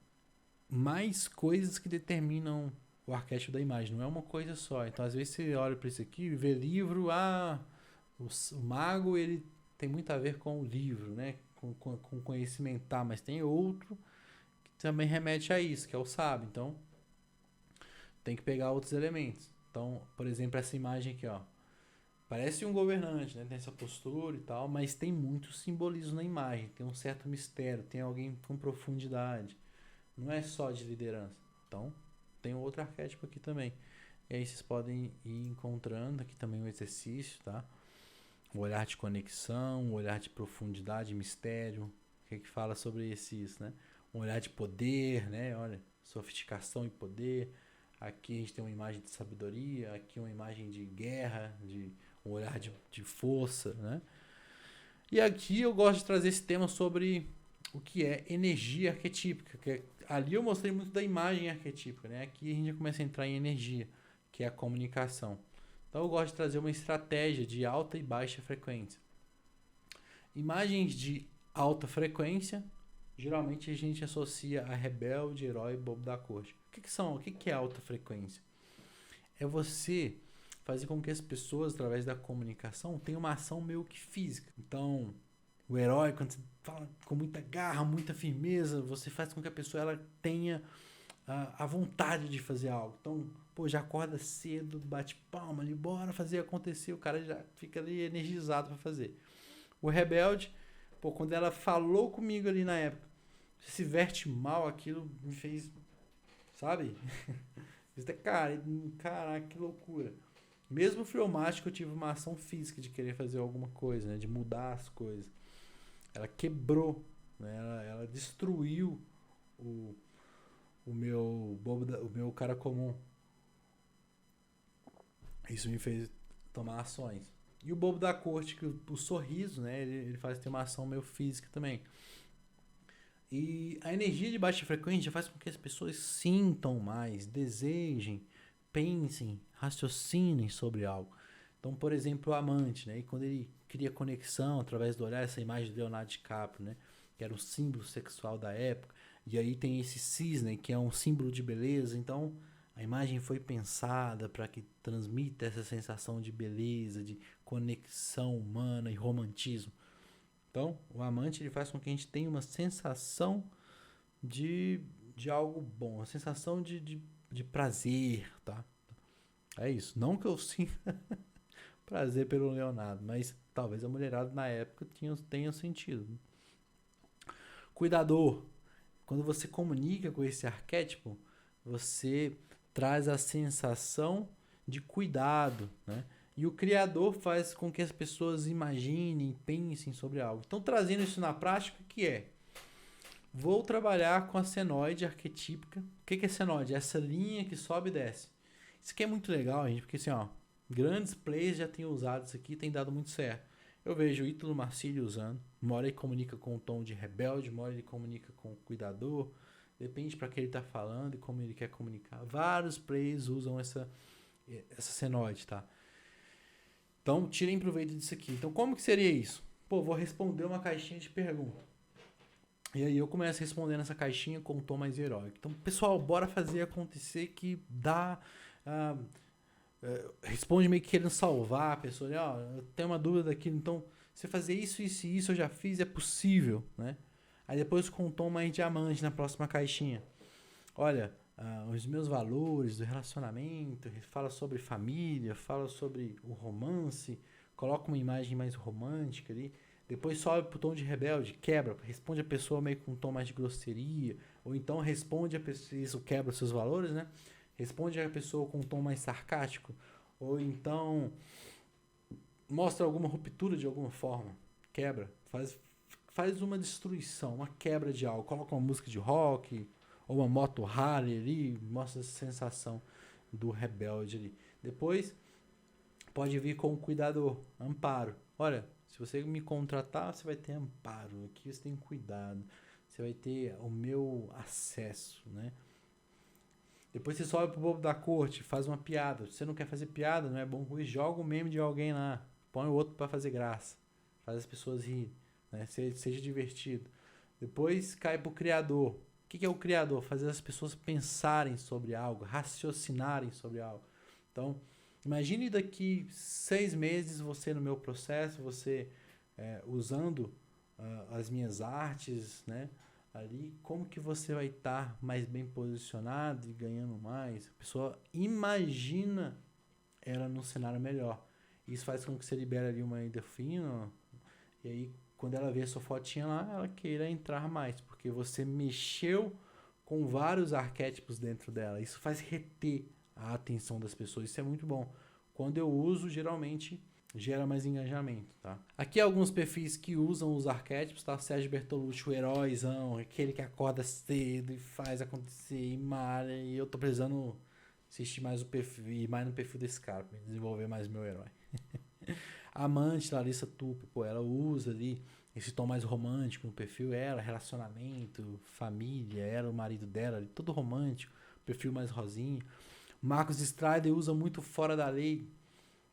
mais coisas que determinam o arquétipo da imagem, não é uma coisa só. Então, às vezes você olha para isso aqui e vê livro, o mago ele tem muito a ver com o livro, né? Com conhecimentar, mas tem outro que também remete a isso, que é o sábio. Então, tem que pegar outros elementos. Então, por exemplo, essa imagem aqui, ó. Parece um governante, né? Tem essa postura e tal, mas tem muito simbolismo na imagem, tem um certo mistério, tem alguém com profundidade. Não é só de liderança. Então, tem outro arquétipo aqui também. E aí vocês podem ir encontrando aqui também um exercício, tá? O olhar de conexão, o olhar de profundidade, mistério. O que fala sobre isso, né? Um olhar de poder, né? Olha, sofisticação e poder. Aqui a gente tem uma imagem de sabedoria, aqui uma imagem de guerra, de um olhar de força, né? E aqui eu gosto de trazer esse tema sobre o que é energia arquetípica, que ali eu mostrei muito da imagem arquetípica, né? Aqui a gente já começa a entrar em energia, que é a comunicação. Então eu gosto de trazer uma estratégia de alta e baixa frequência. Imagens de alta frequência, geralmente a gente associa a rebelde, herói e bobo da corte. O que é alta frequência? É você fazer com que as pessoas, através da comunicação, tenham uma ação meio que física. Então, o herói, quando você fala com muita garra, muita firmeza, você faz com que a pessoa ela tenha a vontade de fazer algo. Então, pô, já acorda cedo, bate palma ali, bora fazer acontecer, o cara já fica ali energizado para fazer. O rebelde, pô, quando ela falou comigo ali na época, se verte mal, aquilo me fez, sabe? Caraca, que loucura. Mesmo fleumático, eu tive uma ação física de querer fazer alguma coisa, né? De mudar as coisas. Ela quebrou, né? Ela destruiu o meu cara comum. Isso me fez tomar ações. E o bobo da corte, que o sorriso, né? Ele faz ter uma ação meio física também. E a energia de baixa frequência faz com que as pessoas sintam mais, desejem, pensem, raciocinem sobre algo. Então, por exemplo, o amante, né? E quando ele cria conexão através do olhar, essa imagem do Leonardo DiCaprio, né? Que era um símbolo sexual da época. E aí tem esse cisne, que é um símbolo de beleza. Então, a imagem foi pensada para que transmita essa sensação de beleza, de conexão humana e romantismo. Então, o amante ele faz com que a gente tenha uma sensação de algo bom, uma sensação de prazer, tá? É isso. Não que eu sinta prazer pelo Leonardo, mas talvez a mulherada na época tenha sentido. Cuidador. Quando você comunica com esse arquétipo, você traz a sensação de cuidado, né? E o criador faz com que as pessoas imaginem, pensem sobre algo. Então, trazendo isso na prática, o que é? Vou trabalhar com a senoide arquetípica. O que é senoide? É essa linha que sobe e desce. Isso aqui é muito legal, gente, porque assim, ó, grandes players já têm usado isso aqui e tem dado muito certo. Eu vejo o Ítalo Marcílio usando. Uma hora ele comunica com o tom de rebelde, uma hora ele comunica com o cuidador. Depende para que ele está falando e como ele quer comunicar. Vários players usam essa senoide, tá? Então, tirem proveito disso aqui. Então, como que seria isso? Pô, vou responder uma caixinha de pergunta. E aí eu começo respondendo essa caixinha com um tom mais heróico. Então, pessoal, bora fazer acontecer que dá... responde meio que querendo salvar a pessoa. Eu tenho uma dúvida daquilo. Então, você fazer isso, isso e isso eu já fiz, é possível, né? Aí depois com um tom mais diamante na próxima caixinha. Olha, os meus valores do relacionamento, fala sobre família, fala sobre o romance, coloca uma imagem mais romântica ali. Depois sobe pro tom de rebelde, quebra, responde a pessoa meio com um tom mais de grosseria, ou então responde a pessoa, isso quebra os seus valores, né? Responde a pessoa com um tom mais sarcástico, ou então mostra alguma ruptura de alguma forma, quebra, faz uma destruição, uma quebra de algo, coloca uma música de rock, ou uma moto Harley ali, mostra essa sensação do rebelde ali. Depois pode vir com cuidador, amparo. Olha, se você me contratar, você vai ter amparo. Aqui você tem cuidado. Você vai ter o meu acesso, né? Depois você sobe pro bobo da corte, faz uma piada. Se você não quer fazer piada, não é bom com isso, joga um meme de alguém lá. Põe o outro para fazer graça. Faz as pessoas rirem, né? Seja divertido. Depois cai pro criador. O que é o criador? Fazer as pessoas pensarem sobre algo, raciocinarem sobre algo. Então, imagine daqui 6 meses você no meu processo, você usando as minhas artes, né? Ali, como que você vai estar mais bem posicionado e ganhando mais? A pessoa imagina ela num cenário melhor. Isso faz com que você libere ali uma endorfina, e aí quando ela vê a sua fotinha lá, ela queira entrar mais, porque você mexeu com vários arquétipos dentro dela. Isso faz reter a atenção das pessoas. Isso é muito bom. Quando eu uso, geralmente gera mais engajamento, tá? Aqui alguns perfis que usam os arquétipos, tá? Sérgio Bertolucci, o heróizão, aquele que acorda cedo e faz acontecer e malha, e eu tô precisando assistir mais o perfil, e mais no perfil desse cara, pra desenvolver mais meu herói. A amante, Larissa Tupi, pô, ela usa ali esse tom mais romântico no perfil, ela, relacionamento, família, ela, o marido dela, ali, todo romântico, perfil mais rosinho. Marcos Strider usa muito fora da lei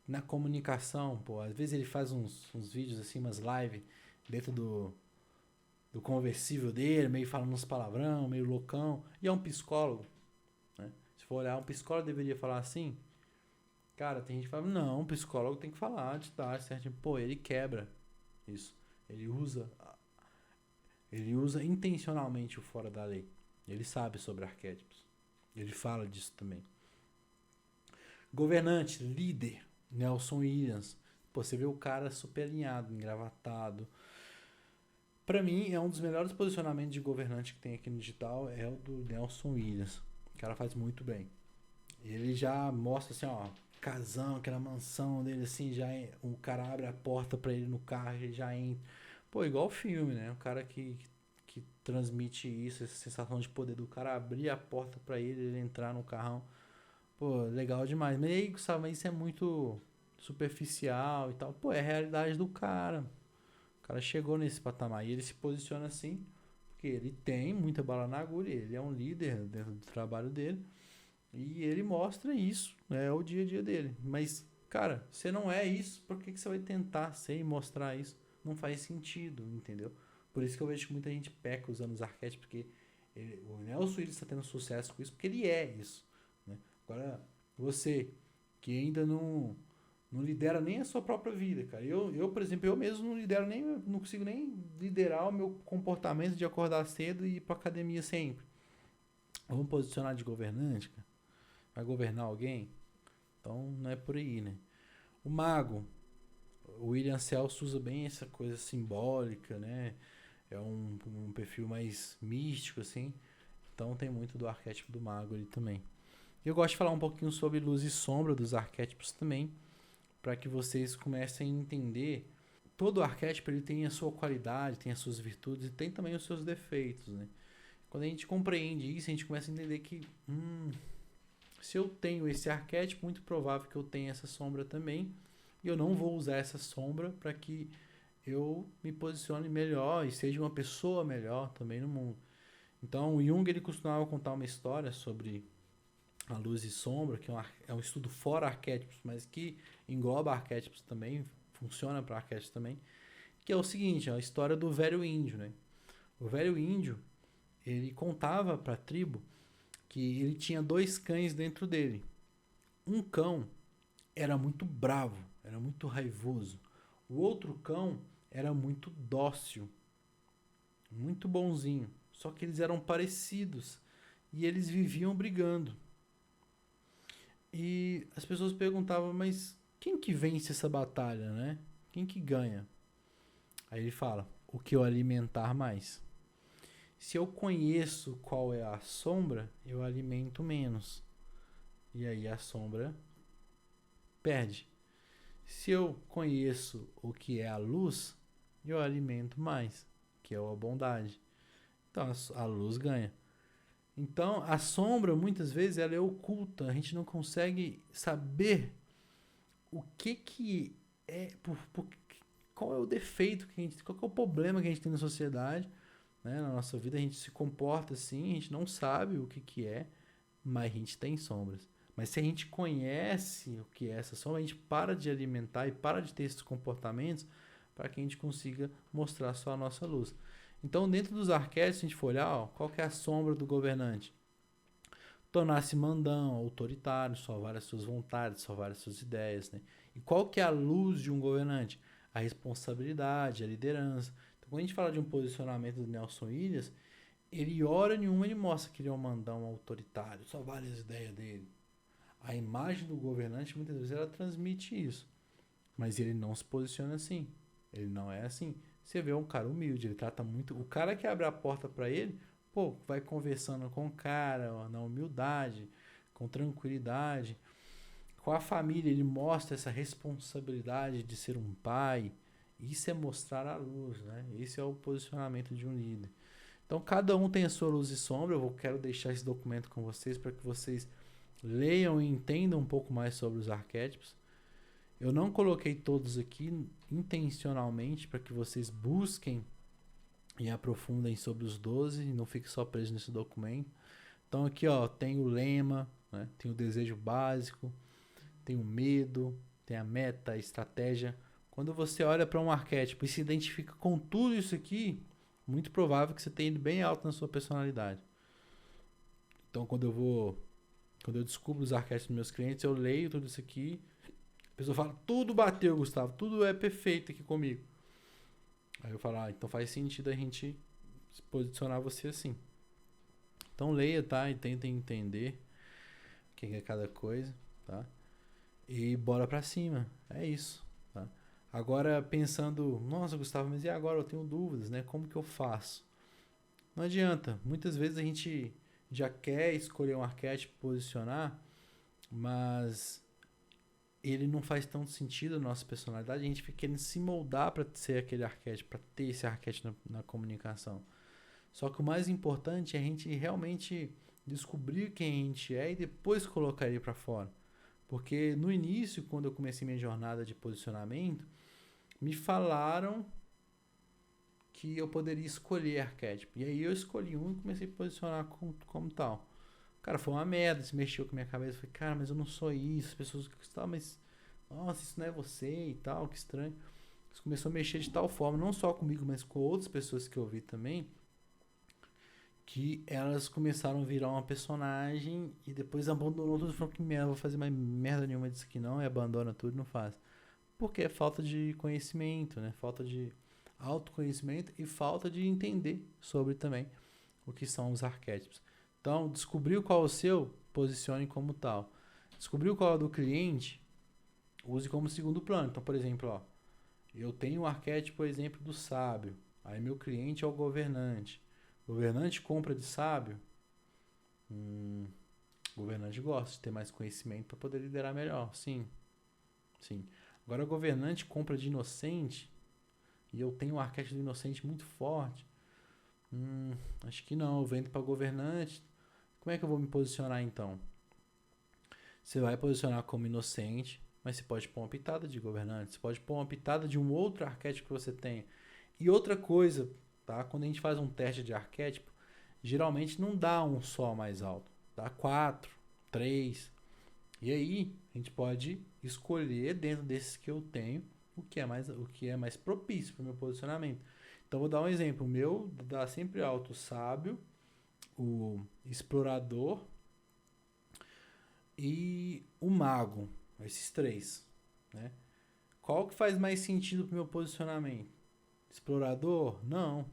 na comunicação, pô. Às vezes ele faz uns vídeos assim, umas lives dentro do conversível dele, meio falando uns palavrão, meio loucão. E é um psicólogo, né? Se for olhar, um psicólogo deveria falar assim. Cara, tem gente que fala, não, um psicólogo tem que falar de tarde, certo? Pô, ele quebra isso. Ele usa intencionalmente o fora da lei. Ele sabe sobre arquétipos. Ele fala disso também. Governante, líder, Nelson Williams. Pô, você vê o cara super alinhado, engravatado. Pra mim, é um dos melhores posicionamentos de governante que tem aqui no digital, é o do Nelson Williams. O cara faz muito bem. Ele já mostra assim, ó, casão, aquela mansão dele assim, o cara abre a porta pra ele no carro, ele já entra. Pô, igual o filme, né? O cara que transmite isso, essa sensação de poder do cara abrir a porta pra ele entrar no carrão. Pô, legal demais. Mas aí, Gustavo, mas isso é muito superficial e tal. Pô, é a realidade do cara. O cara chegou nesse patamar e ele se posiciona assim, porque ele tem muita bala na agulha, ele é um líder dentro do trabalho dele e ele mostra isso, é o dia a dia dele. Mas, cara, você não é isso, por que você vai tentar ser e mostrar isso? Não faz sentido, entendeu? Por isso que eu vejo que muita gente peca usando os arquétipos, porque o Nelson Williams está tendo sucesso com isso, porque ele é isso, né? Agora, você que ainda não lidera nem a sua própria vida, cara. Por exemplo, eu mesmo não lidero nem, não consigo nem liderar o meu comportamento de acordar cedo e ir pra academia sempre. Vamos posicionar de governante, cara? Vai governar alguém? Então não é por aí, né? O mago, o William Celso usa bem essa coisa simbólica, né? É um perfil mais místico, assim. Então tem muito do arquétipo do mago ali também. E eu gosto de falar um pouquinho sobre luz e sombra dos arquétipos também, para que vocês comecem a entender. Todo arquétipo ele tem a sua qualidade, tem as suas virtudes e tem também os seus defeitos, né? Quando a gente compreende isso, a gente começa a entender que se eu tenho esse arquétipo, muito provável que eu tenha essa sombra também, e eu não vou usar essa sombra para que eu me posicione melhor e seja uma pessoa melhor também no mundo. Então, o Jung ele costumava contar uma história sobre a luz e sombra, que é um estudo fora arquétipos, mas que engloba arquétipos também, funciona para arquétipos também, que é o seguinte, a história do velho índio, né? O velho índio, ele contava para a tribo que ele tinha 2 cães dentro dele. Um cão era muito bravo, era muito raivoso. O outro cão era muito dócil, muito bonzinho. Só que eles eram parecidos e eles viviam brigando. E as pessoas perguntavam, mas quem que vence essa batalha, né? Quem que ganha? Aí ele fala, o que eu alimentar mais. Se eu conheço qual é a sombra, eu alimento menos. E aí a sombra perde. Se eu conheço o que é a luz, eu alimento mais, que é a bondade. Então a luz ganha. Então a sombra muitas vezes ela é oculta, a gente não consegue saber o que é, qual é o defeito que a gente, qual é o problema que a gente tem na sociedade, né? Na nossa vida a gente se comporta assim, a gente não sabe o que é, mas a gente tem sombras. Mas se a gente conhece o que é essa sombra, a gente para de alimentar e para de ter esses comportamentos para que a gente consiga mostrar só a nossa luz. Então, dentro dos arquétipos, se a gente for olhar, ó, qual que é a sombra do governante? Tornar-se mandão, autoritário, salvar as suas vontades, salvar as suas ideias. Né? E qual que é a luz de um governante? A responsabilidade, a liderança. Então, quando a gente fala de um posicionamento do Nelson Williams, ele hora nenhuma ele mostra que ele é um mandão autoritário, salvar as ideias dele. A imagem do governante, muitas vezes, ela transmite isso. Mas ele não se posiciona assim. Ele não é assim. Você vê um cara humilde, ele trata muito. O cara que abre a porta para ele, pô, vai conversando com o cara, ó, na humildade, com tranquilidade. Com a família, ele mostra essa responsabilidade de ser um pai. Isso é mostrar a luz, né? Esse é o posicionamento de um líder. Então, cada um tem a sua luz e sombra. Eu quero deixar esse documento com vocês para que vocês leiam e entendam um pouco mais sobre os arquétipos. Eu não coloquei todos aqui intencionalmente para que vocês busquem e aprofundem sobre os 12 e não fiquem só presos nesse documento. Então aqui ó, tem o lema, né? Tem o desejo básico, tem o medo, tem a meta, a estratégia. Quando você olha para um arquétipo e se identifica com tudo isso aqui, muito provável que você tenha ido bem alto na sua personalidade. Então quando eu descubro os arquétipos dos meus clientes, eu leio tudo isso aqui. A pessoa fala, tudo bateu, Gustavo, tudo é perfeito aqui comigo. Aí eu falo, então faz sentido a gente posicionar você assim. Então leia, tá? E tentem entender o que é cada coisa, tá? E bora pra cima. É isso, tá? Agora pensando, nossa, Gustavo, mas e agora? Eu tenho dúvidas, né? Como que eu faço? Não adianta. Muitas vezes a gente já quer escolher um arquétipo, posicionar, mas ele não faz tanto sentido na nossa personalidade, a gente fica querendo se moldar para ser aquele arquétipo, para ter esse arquétipo na comunicação. Só que o mais importante é a gente realmente descobrir quem a gente é e depois colocar ele para fora. Porque no início, quando eu comecei minha jornada de posicionamento, me falaram que eu poderia escolher arquétipo. E aí eu escolhi um e comecei a posicionar como tal. Cara, foi uma merda, se mexeu com a minha cabeça. Eu falei, cara, mas eu não sou isso. As pessoas estavam, mas nossa, isso não é você e tal, que estranho. Isso começou a mexer de tal forma, não só comigo, mas com outras pessoas que eu vi também, que elas começaram a virar uma personagem e depois abandonou tudo. Falou que merda, vou fazer mais merda nenhuma disso aqui não, e abandona tudo e não faz. Porque é falta de conhecimento, né? Falta de autoconhecimento e falta de entender sobre também o que são os arquétipos. Então, descobriu qual é o seu, posicione como tal. Descobriu qual é o do cliente, use como segundo plano. Então, por exemplo, ó, eu tenho o arquétipo, por exemplo, do sábio. Aí meu cliente é o governante. Governante compra de sábio? O governante gosta de ter mais conhecimento para poder liderar melhor. Sim, sim. Agora, o governante compra de inocente e eu tenho o arquétipo do inocente muito forte. Acho que não. Eu vendo para governante. Como é que eu vou me posicionar então? Você vai posicionar como inocente, mas você pode pôr uma pitada de governante. Você pode pôr uma pitada de um outro arquétipo que você tem. E outra coisa, tá? Quando a gente faz um teste de arquétipo, geralmente não dá um só mais alto. Dá 4, 3. E aí, a gente pode escolher dentro desses que eu tenho o que é mais propício para o meu posicionamento. Então, vou dar um exemplo. O meu dá sempre alto o sábio, o explorador e o mago. Esses três, né? Qual que faz mais sentido para o meu posicionamento? Explorador? Não.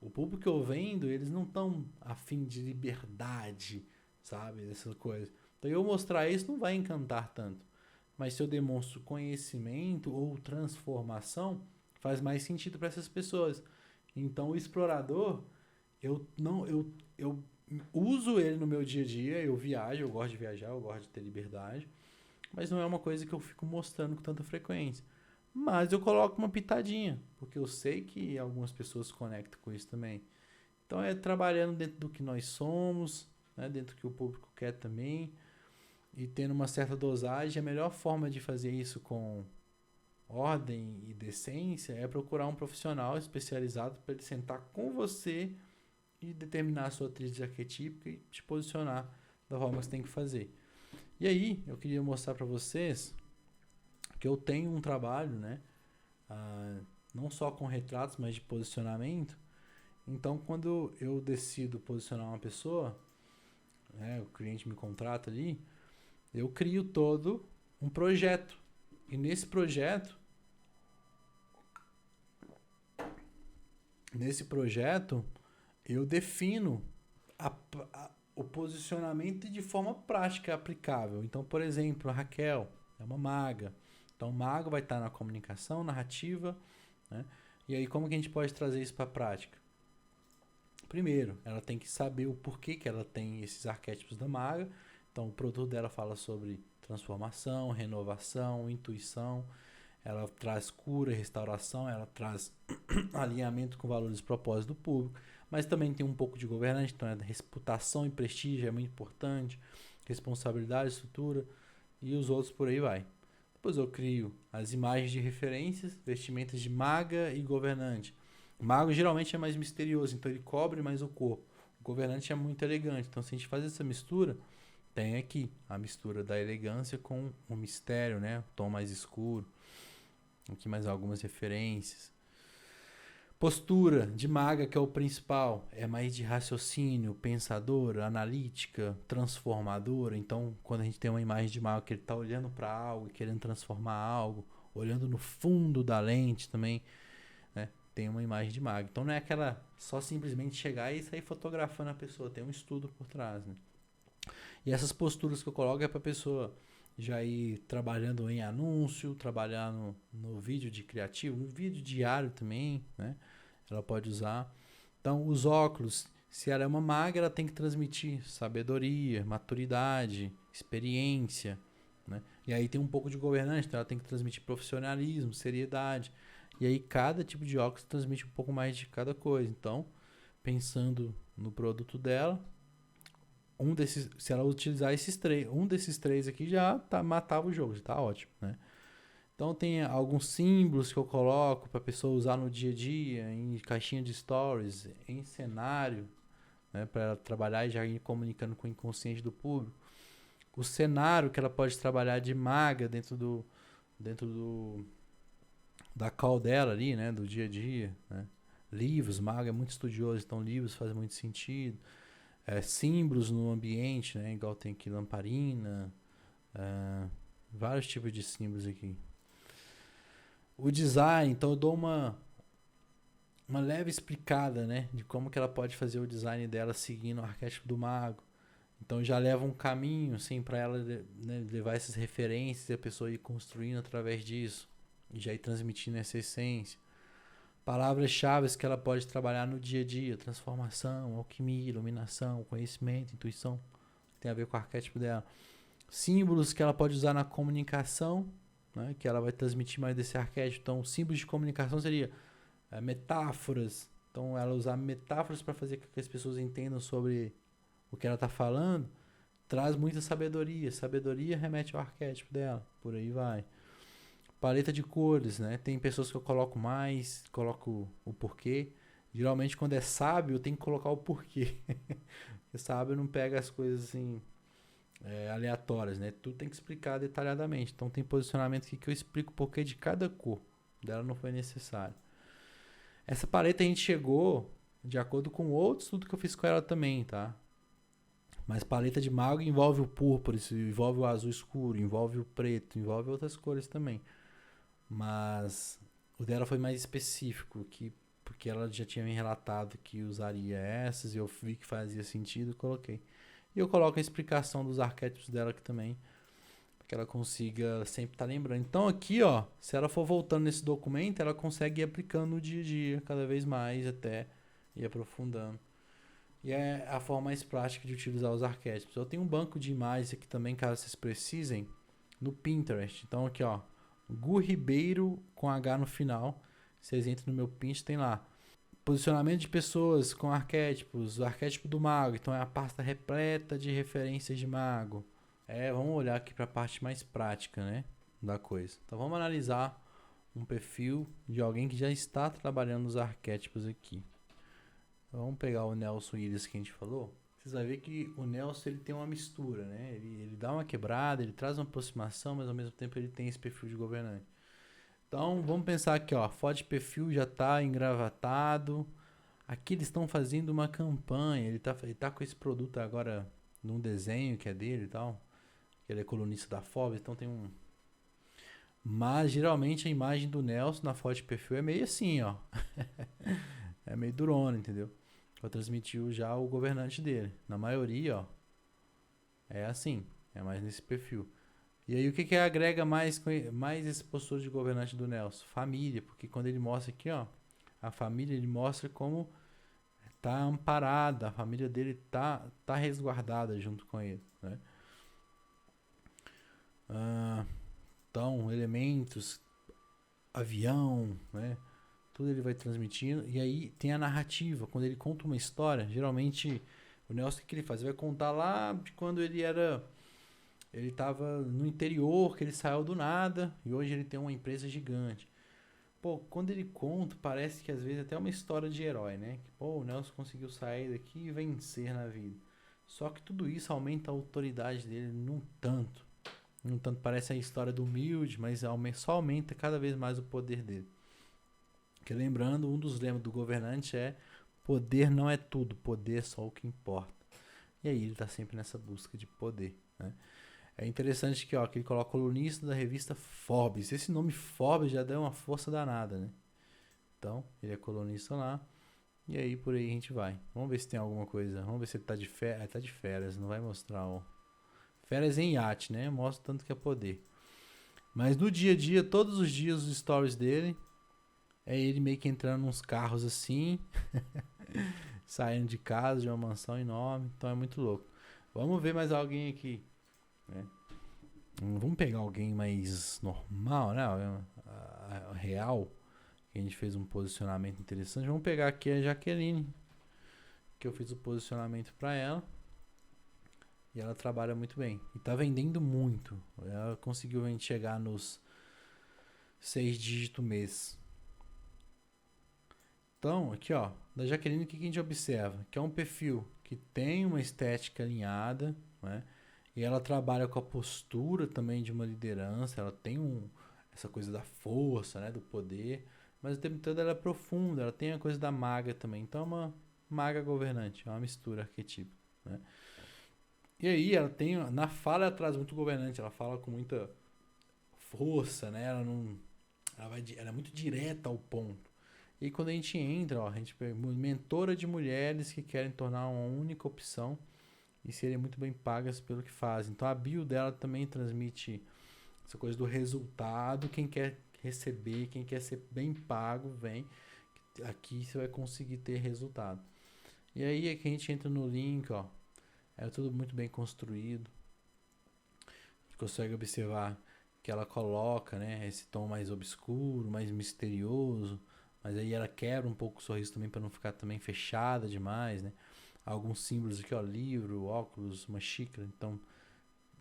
O público que eu vendo, eles não estão afim de liberdade, sabe? Essas coisas. Então eu mostrar isso não vai encantar tanto. Mas se eu demonstro conhecimento ou transformação, faz mais sentido para essas pessoas. Então o explorador, eu uso ele no meu dia a dia, eu viajo, eu gosto de viajar, eu gosto de ter liberdade, mas não é uma coisa que eu fico mostrando com tanta frequência. Mas eu coloco uma pitadinha, porque eu sei que algumas pessoas se conectam com isso também. Então é trabalhando dentro do que nós somos, né, dentro do que o público quer também, e tendo uma certa dosagem. A melhor forma de fazer isso com ordem e decência é procurar um profissional especializado para ele sentar com você e determinar a sua tríade arquetípica e te posicionar da forma que você tem que fazer. E aí, eu queria mostrar para vocês que eu tenho um trabalho, né? Não só com retratos, mas de posicionamento. Então, quando eu decido posicionar uma pessoa, né, o cliente me contrata ali, eu crio todo um projeto. E nesse projeto, eu defino o posicionamento de forma prática, aplicável. Então, por exemplo, a Raquel é uma maga. Então, o mago vai estar na comunicação, narrativa, né? E aí, como que a gente pode trazer isso para a prática? Primeiro, ela tem que saber o porquê que ela tem esses arquétipos da maga. Então, o produto dela fala sobre transformação, renovação, intuição. Ela traz cura, restauração, ela traz alinhamento com valores e propósitos do público. Mas também tem um pouco de governante, então reputação e prestígio é muito importante, responsabilidade, estrutura e os outros por aí vai. Depois eu crio as imagens de referências, vestimentas de maga e governante. O mago geralmente é mais misterioso, então ele cobre mais o corpo. O governante é muito elegante, então se a gente faz essa mistura, tem aqui a mistura da elegância com o mistério, né? O tom mais escuro. Aqui mais algumas referências. Postura de maga, que é o principal, é mais de raciocínio, pensadora, analítica, transformadora. Então, quando a gente tem uma imagem de maga que ele está olhando para algo e querendo transformar algo, olhando no fundo da lente também, né, tem uma imagem de maga. Então, não é aquela só simplesmente chegar e sair fotografando a pessoa, tem um estudo por trás. Né? E essas posturas que eu coloco é para a pessoa já ir trabalhando em anúncio, trabalhar no vídeo de criativo, no vídeo diário também, né? Ela pode usar. Então, os óculos, se ela é uma maga, ela tem que transmitir sabedoria, maturidade, experiência, né? E aí tem um pouco de governante, então ela tem que transmitir profissionalismo, seriedade. E aí cada tipo de óculos transmite um pouco mais de cada coisa. Então, pensando no produto dela, se ela utilizar esses três, um desses três aqui já matava o jogo, já tá ótimo, né? Então tem alguns símbolos que eu coloco para a pessoa usar no dia a dia, em caixinha de stories, em cenário, né, para ela trabalhar e já ir comunicando com o inconsciente do público. O cenário que ela pode trabalhar de maga dentro da call dela ali, né, do dia a dia, né? Livros, maga é muito estudioso, então livros faz muito sentido. Símbolos no ambiente, né? Igual tem aqui lamparina, vários tipos de símbolos aqui. O design, então eu dou uma leve explicada, né? De como que ela pode fazer o design dela seguindo o arquétipo do mago. Então já leva um caminho, assim, para ela, né, levar essas referências e a pessoa ir construindo através disso. E já ir transmitindo essa essência. Palavras-chave que ela pode trabalhar no dia a dia: transformação, alquimia, iluminação, conhecimento, intuição, tem a ver com o arquétipo dela. Símbolos que ela pode usar na comunicação, né, que ela vai transmitir mais desse arquétipo. Então, símbolos de comunicação seria metáforas. Então, ela usar metáforas para fazer com que as pessoas entendam sobre o que ela está falando, traz muita sabedoria. Sabedoria remete ao arquétipo dela, por aí vai. Paleta de cores, né? Tem pessoas que eu coloco mais, coloco o porquê. Geralmente, quando é sábio, eu tenho que colocar o porquê. Porque sábio não pega as coisas assim aleatórias, né? Tudo tem que explicar detalhadamente. Então, tem posicionamento aqui que eu explico o porquê de cada cor. Dela não foi necessário. Essa paleta a gente chegou de acordo com outro estudo que eu fiz com ela também, tá? Mas paleta de mago envolve o púrpura, envolve o azul escuro, envolve o preto, envolve outras cores também. Mas o dela foi mais específico, que porque ela já tinha me relatado que usaria essas e eu vi que fazia sentido, coloquei. E eu coloco a explicação dos arquétipos dela aqui também, para que ela consiga sempre estar lembrando. Então aqui, ó, se ela for voltando nesse documento, ela consegue ir aplicando no dia a dia, cada vez mais, até ir aprofundando. E é a forma mais prática de utilizar os arquétipos. Eu tenho um banco de imagens aqui também, caso vocês precisem, no Pinterest. Então aqui, ó, Gu Ribeiro com H no final. Vocês entram no meu Pinterest, tem lá. Posicionamento de pessoas com arquétipos, o arquétipo do mago. Então é a pasta repleta de referências de mago. Vamos olhar aqui para a parte mais prática, né, da coisa. Então vamos analisar um perfil de alguém que já está trabalhando os arquétipos aqui. Vamos pegar o Nelson Williams que a gente falou. Vocês vão ver que o Nelson ele tem uma mistura, né? Ele dá uma quebrada, ele traz uma aproximação, mas ao mesmo tempo ele tem esse perfil de governante. Então vamos pensar aqui, ó, foto de perfil já está engravatado. Aqui eles estão fazendo uma campanha. Ele tá com esse produto agora num desenho que é dele e tal. Ele é colunista da Forbes, então tem um. Mas geralmente a imagem do Nelson na foto de perfil é meio assim, ó. É meio durona, entendeu? Eu transmitiu já o governante dele. Na maioria, ó, é assim, é mais nesse perfil. E aí o que agrega mais esse postura de governante do Nelson? Família, porque quando ele mostra aqui, ó, a família, ele mostra como tá amparada, a família dele tá resguardada junto com ele, né? Então, elementos, avião, né? Tudo ele vai transmitindo. E aí tem a narrativa. Quando ele conta uma história, geralmente o Nelson, o que ele faz? Ele vai contar lá de quando ele estava no interior, que ele saiu do nada e hoje ele tem uma empresa gigante. Pô, quando ele conta, parece que às vezes até uma história de herói, né? Que, pô, o Nelson conseguiu sair daqui e vencer na vida. Só que tudo isso aumenta a autoridade dele num tanto. Num tanto parece a história do humilde, mas só aumenta cada vez mais o poder dele. Porque lembrando, um dos lemas do governante é: poder não é tudo, poder é só o que importa. E aí ele está sempre nessa busca de poder, né? É interessante que, ó, que ele coloca colunista da revista Forbes. Esse nome Forbes já dá uma força danada, né? Então, ele é colunista lá. E aí, por aí a gente vai. Vamos ver se tem alguma coisa. Vamos ver se ele tá de férias. Tá de férias, não vai mostrar, ó. Férias em iate, né? Mostra tanto que é poder. Mas no dia a dia, todos os dias, os stories dele é ele meio que entrando nos carros assim, saindo de casa, de uma mansão enorme. Então é muito louco. Vamos ver mais alguém aqui, né? Vamos pegar alguém mais normal, né? A real, que a gente fez um posicionamento interessante. Vamos pegar aqui a Jaqueline, que eu fiz o posicionamento para ela. E ela trabalha muito bem. E tá vendendo muito. Ela conseguiu chegar nos 6 dígitos mês. Então, aqui ó, da Jaqueline, o que a gente observa? Que é um perfil que tem uma estética alinhada, né? E ela trabalha com a postura também de uma liderança. Ela tem essa coisa da força, né? Do poder. Mas o tempo todo ela é profunda. Ela tem a coisa da maga também. Então é uma maga governante. É uma mistura arquetípica, né? E aí ela tem, na fala ela traz muito governante, ela fala com muita força, né? Ela é muito direta ao ponto. E aí, quando a gente entra, ó, a gente pega mentora de mulheres que querem tornar uma única opção e serem muito bem pagas pelo que fazem. Então a bio dela também transmite essa coisa do resultado. Quem quer receber, quem quer ser bem pago, vem. Aqui você vai conseguir ter resultado. E aí aqui a gente entra no link, ó. É tudo muito bem construído. A gente consegue observar que ela coloca, né, esse tom mais obscuro, mais misterioso. Mas aí ela quebra um pouco o sorriso também para não ficar também fechada demais, né? Alguns símbolos aqui, ó, livro, óculos, uma xícara. Então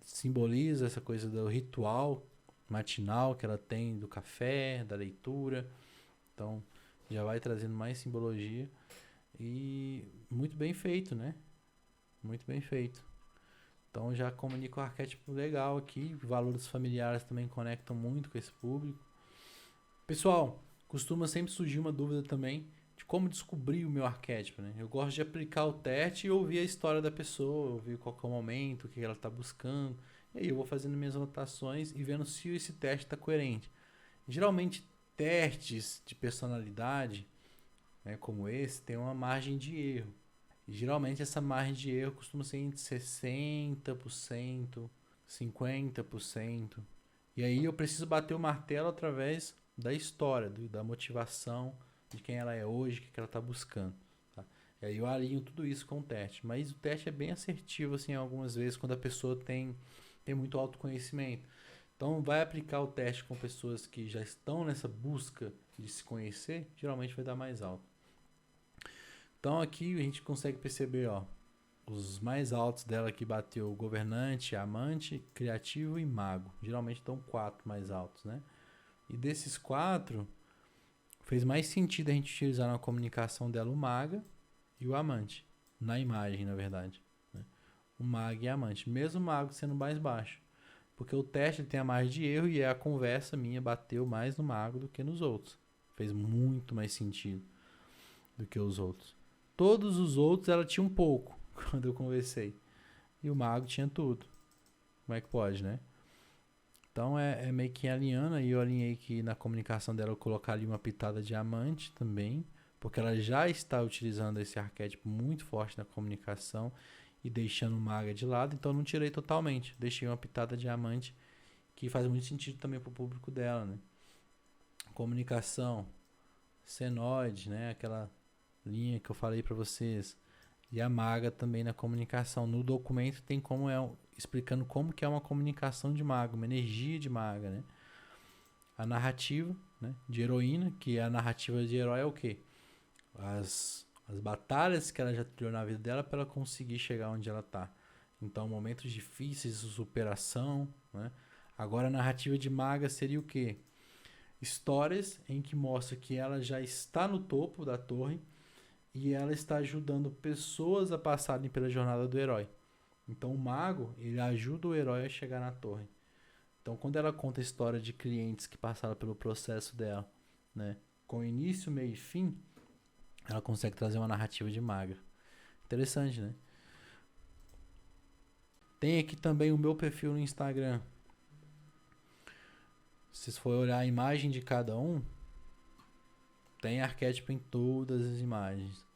simboliza essa coisa do ritual matinal que ela tem do café, da leitura. Então já vai trazendo mais simbologia e muito bem feito, né? Muito bem feito. Então já comunica o arquétipo legal aqui. Valores familiares também conectam muito com esse público. Pessoal, costuma sempre surgir uma dúvida também de como descobrir o meu arquétipo, né? Eu gosto de aplicar o teste e ouvir a história da pessoa, ouvir qual é o momento, o que ela está buscando. E aí eu vou fazendo minhas anotações e vendo se esse teste está coerente. Geralmente testes de personalidade né, como esse, tem uma margem de erro. E geralmente essa margem de erro costuma ser entre 60%, 50%. E aí eu preciso bater o martelo através da história, da motivação, de quem ela é hoje, o que ela está buscando. Tá? E aí eu alinho tudo isso com o teste. Mas o teste é bem assertivo, assim, algumas vezes, quando a pessoa tem muito autoconhecimento. Então, vai aplicar o teste com pessoas que já estão nessa busca de se conhecer, geralmente vai dar mais alto. Então, aqui a gente consegue perceber, ó, os mais altos dela que bateu governante, amante, criativo e mago. Geralmente estão 4 mais altos, né? E desses 4, fez mais sentido a gente utilizar na comunicação dela o maga e o amante. Na imagem, na verdade. Né? O mago e a amante. Mesmo o mago sendo mais baixo. Porque o teste tem a margem de erro e a conversa minha bateu mais no mago do que nos outros. Fez muito mais sentido do que os outros. Todos os outros ela tinha um pouco quando eu conversei. E o mago tinha tudo. Como é que pode, né? Então é meio que alinhando. Aí eu alinhei que na comunicação dela eu colocar ali uma pitada de amante também. Porque ela já está utilizando esse arquétipo muito forte na comunicação e deixando o maga de lado. Então eu não tirei totalmente. Deixei uma pitada de amante que faz muito sentido também para o público dela, né? Comunicação, senoide, né? Aquela linha que eu falei para vocês. E a maga também na comunicação. No documento tem como explicando como que é uma comunicação de maga, uma energia de maga, né? A narrativa, né, de heroína, que a narrativa de herói é o quê? As batalhas que ela já trilhou na vida dela para ela conseguir chegar onde ela está. Então, momentos difíceis, superação, né? Agora a narrativa de maga seria o quê? Histórias em que mostra que ela já está no topo da torre e ela está ajudando pessoas a passarem pela jornada do herói. Então o mago, ele ajuda o herói a chegar na torre. Então quando ela conta a história de clientes que passaram pelo processo dela, né, com início, meio e fim, ela consegue trazer uma narrativa de maga. Interessante, né? Tem aqui também o meu perfil no Instagram. Se vocês forem olhar a imagem de cada um, tem arquétipo em todas as imagens.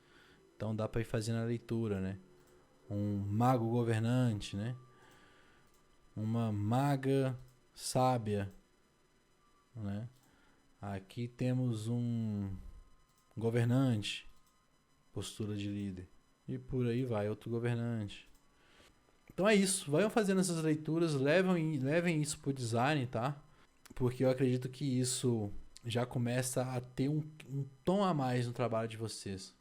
Então dá para ir fazendo a leitura, né? Um mago governante, né? Uma maga sábia, né? Aqui temos um governante, postura de líder. E por aí vai, outro governante. Então é isso, vão fazendo essas leituras, levem isso pro design, tá? Porque eu acredito que isso já começa a ter um tom a mais no trabalho de vocês.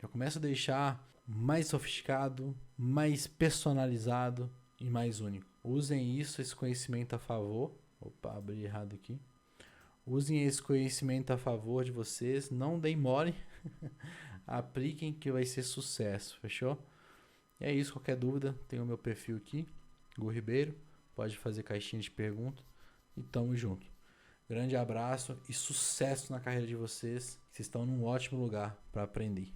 Já começa a deixar mais sofisticado, mais personalizado e mais único. Usem isso, esse conhecimento a favor. Opa, abri errado aqui. Usem esse conhecimento a favor de vocês. Não deem mole. Apliquem que vai ser sucesso. Fechou? E é isso. Qualquer dúvida, tem o meu perfil aqui. Gu Ribeiro. Pode fazer caixinha de pergunta. E tamo junto. Grande abraço e sucesso na carreira de vocês. Vocês estão num ótimo lugar para aprender.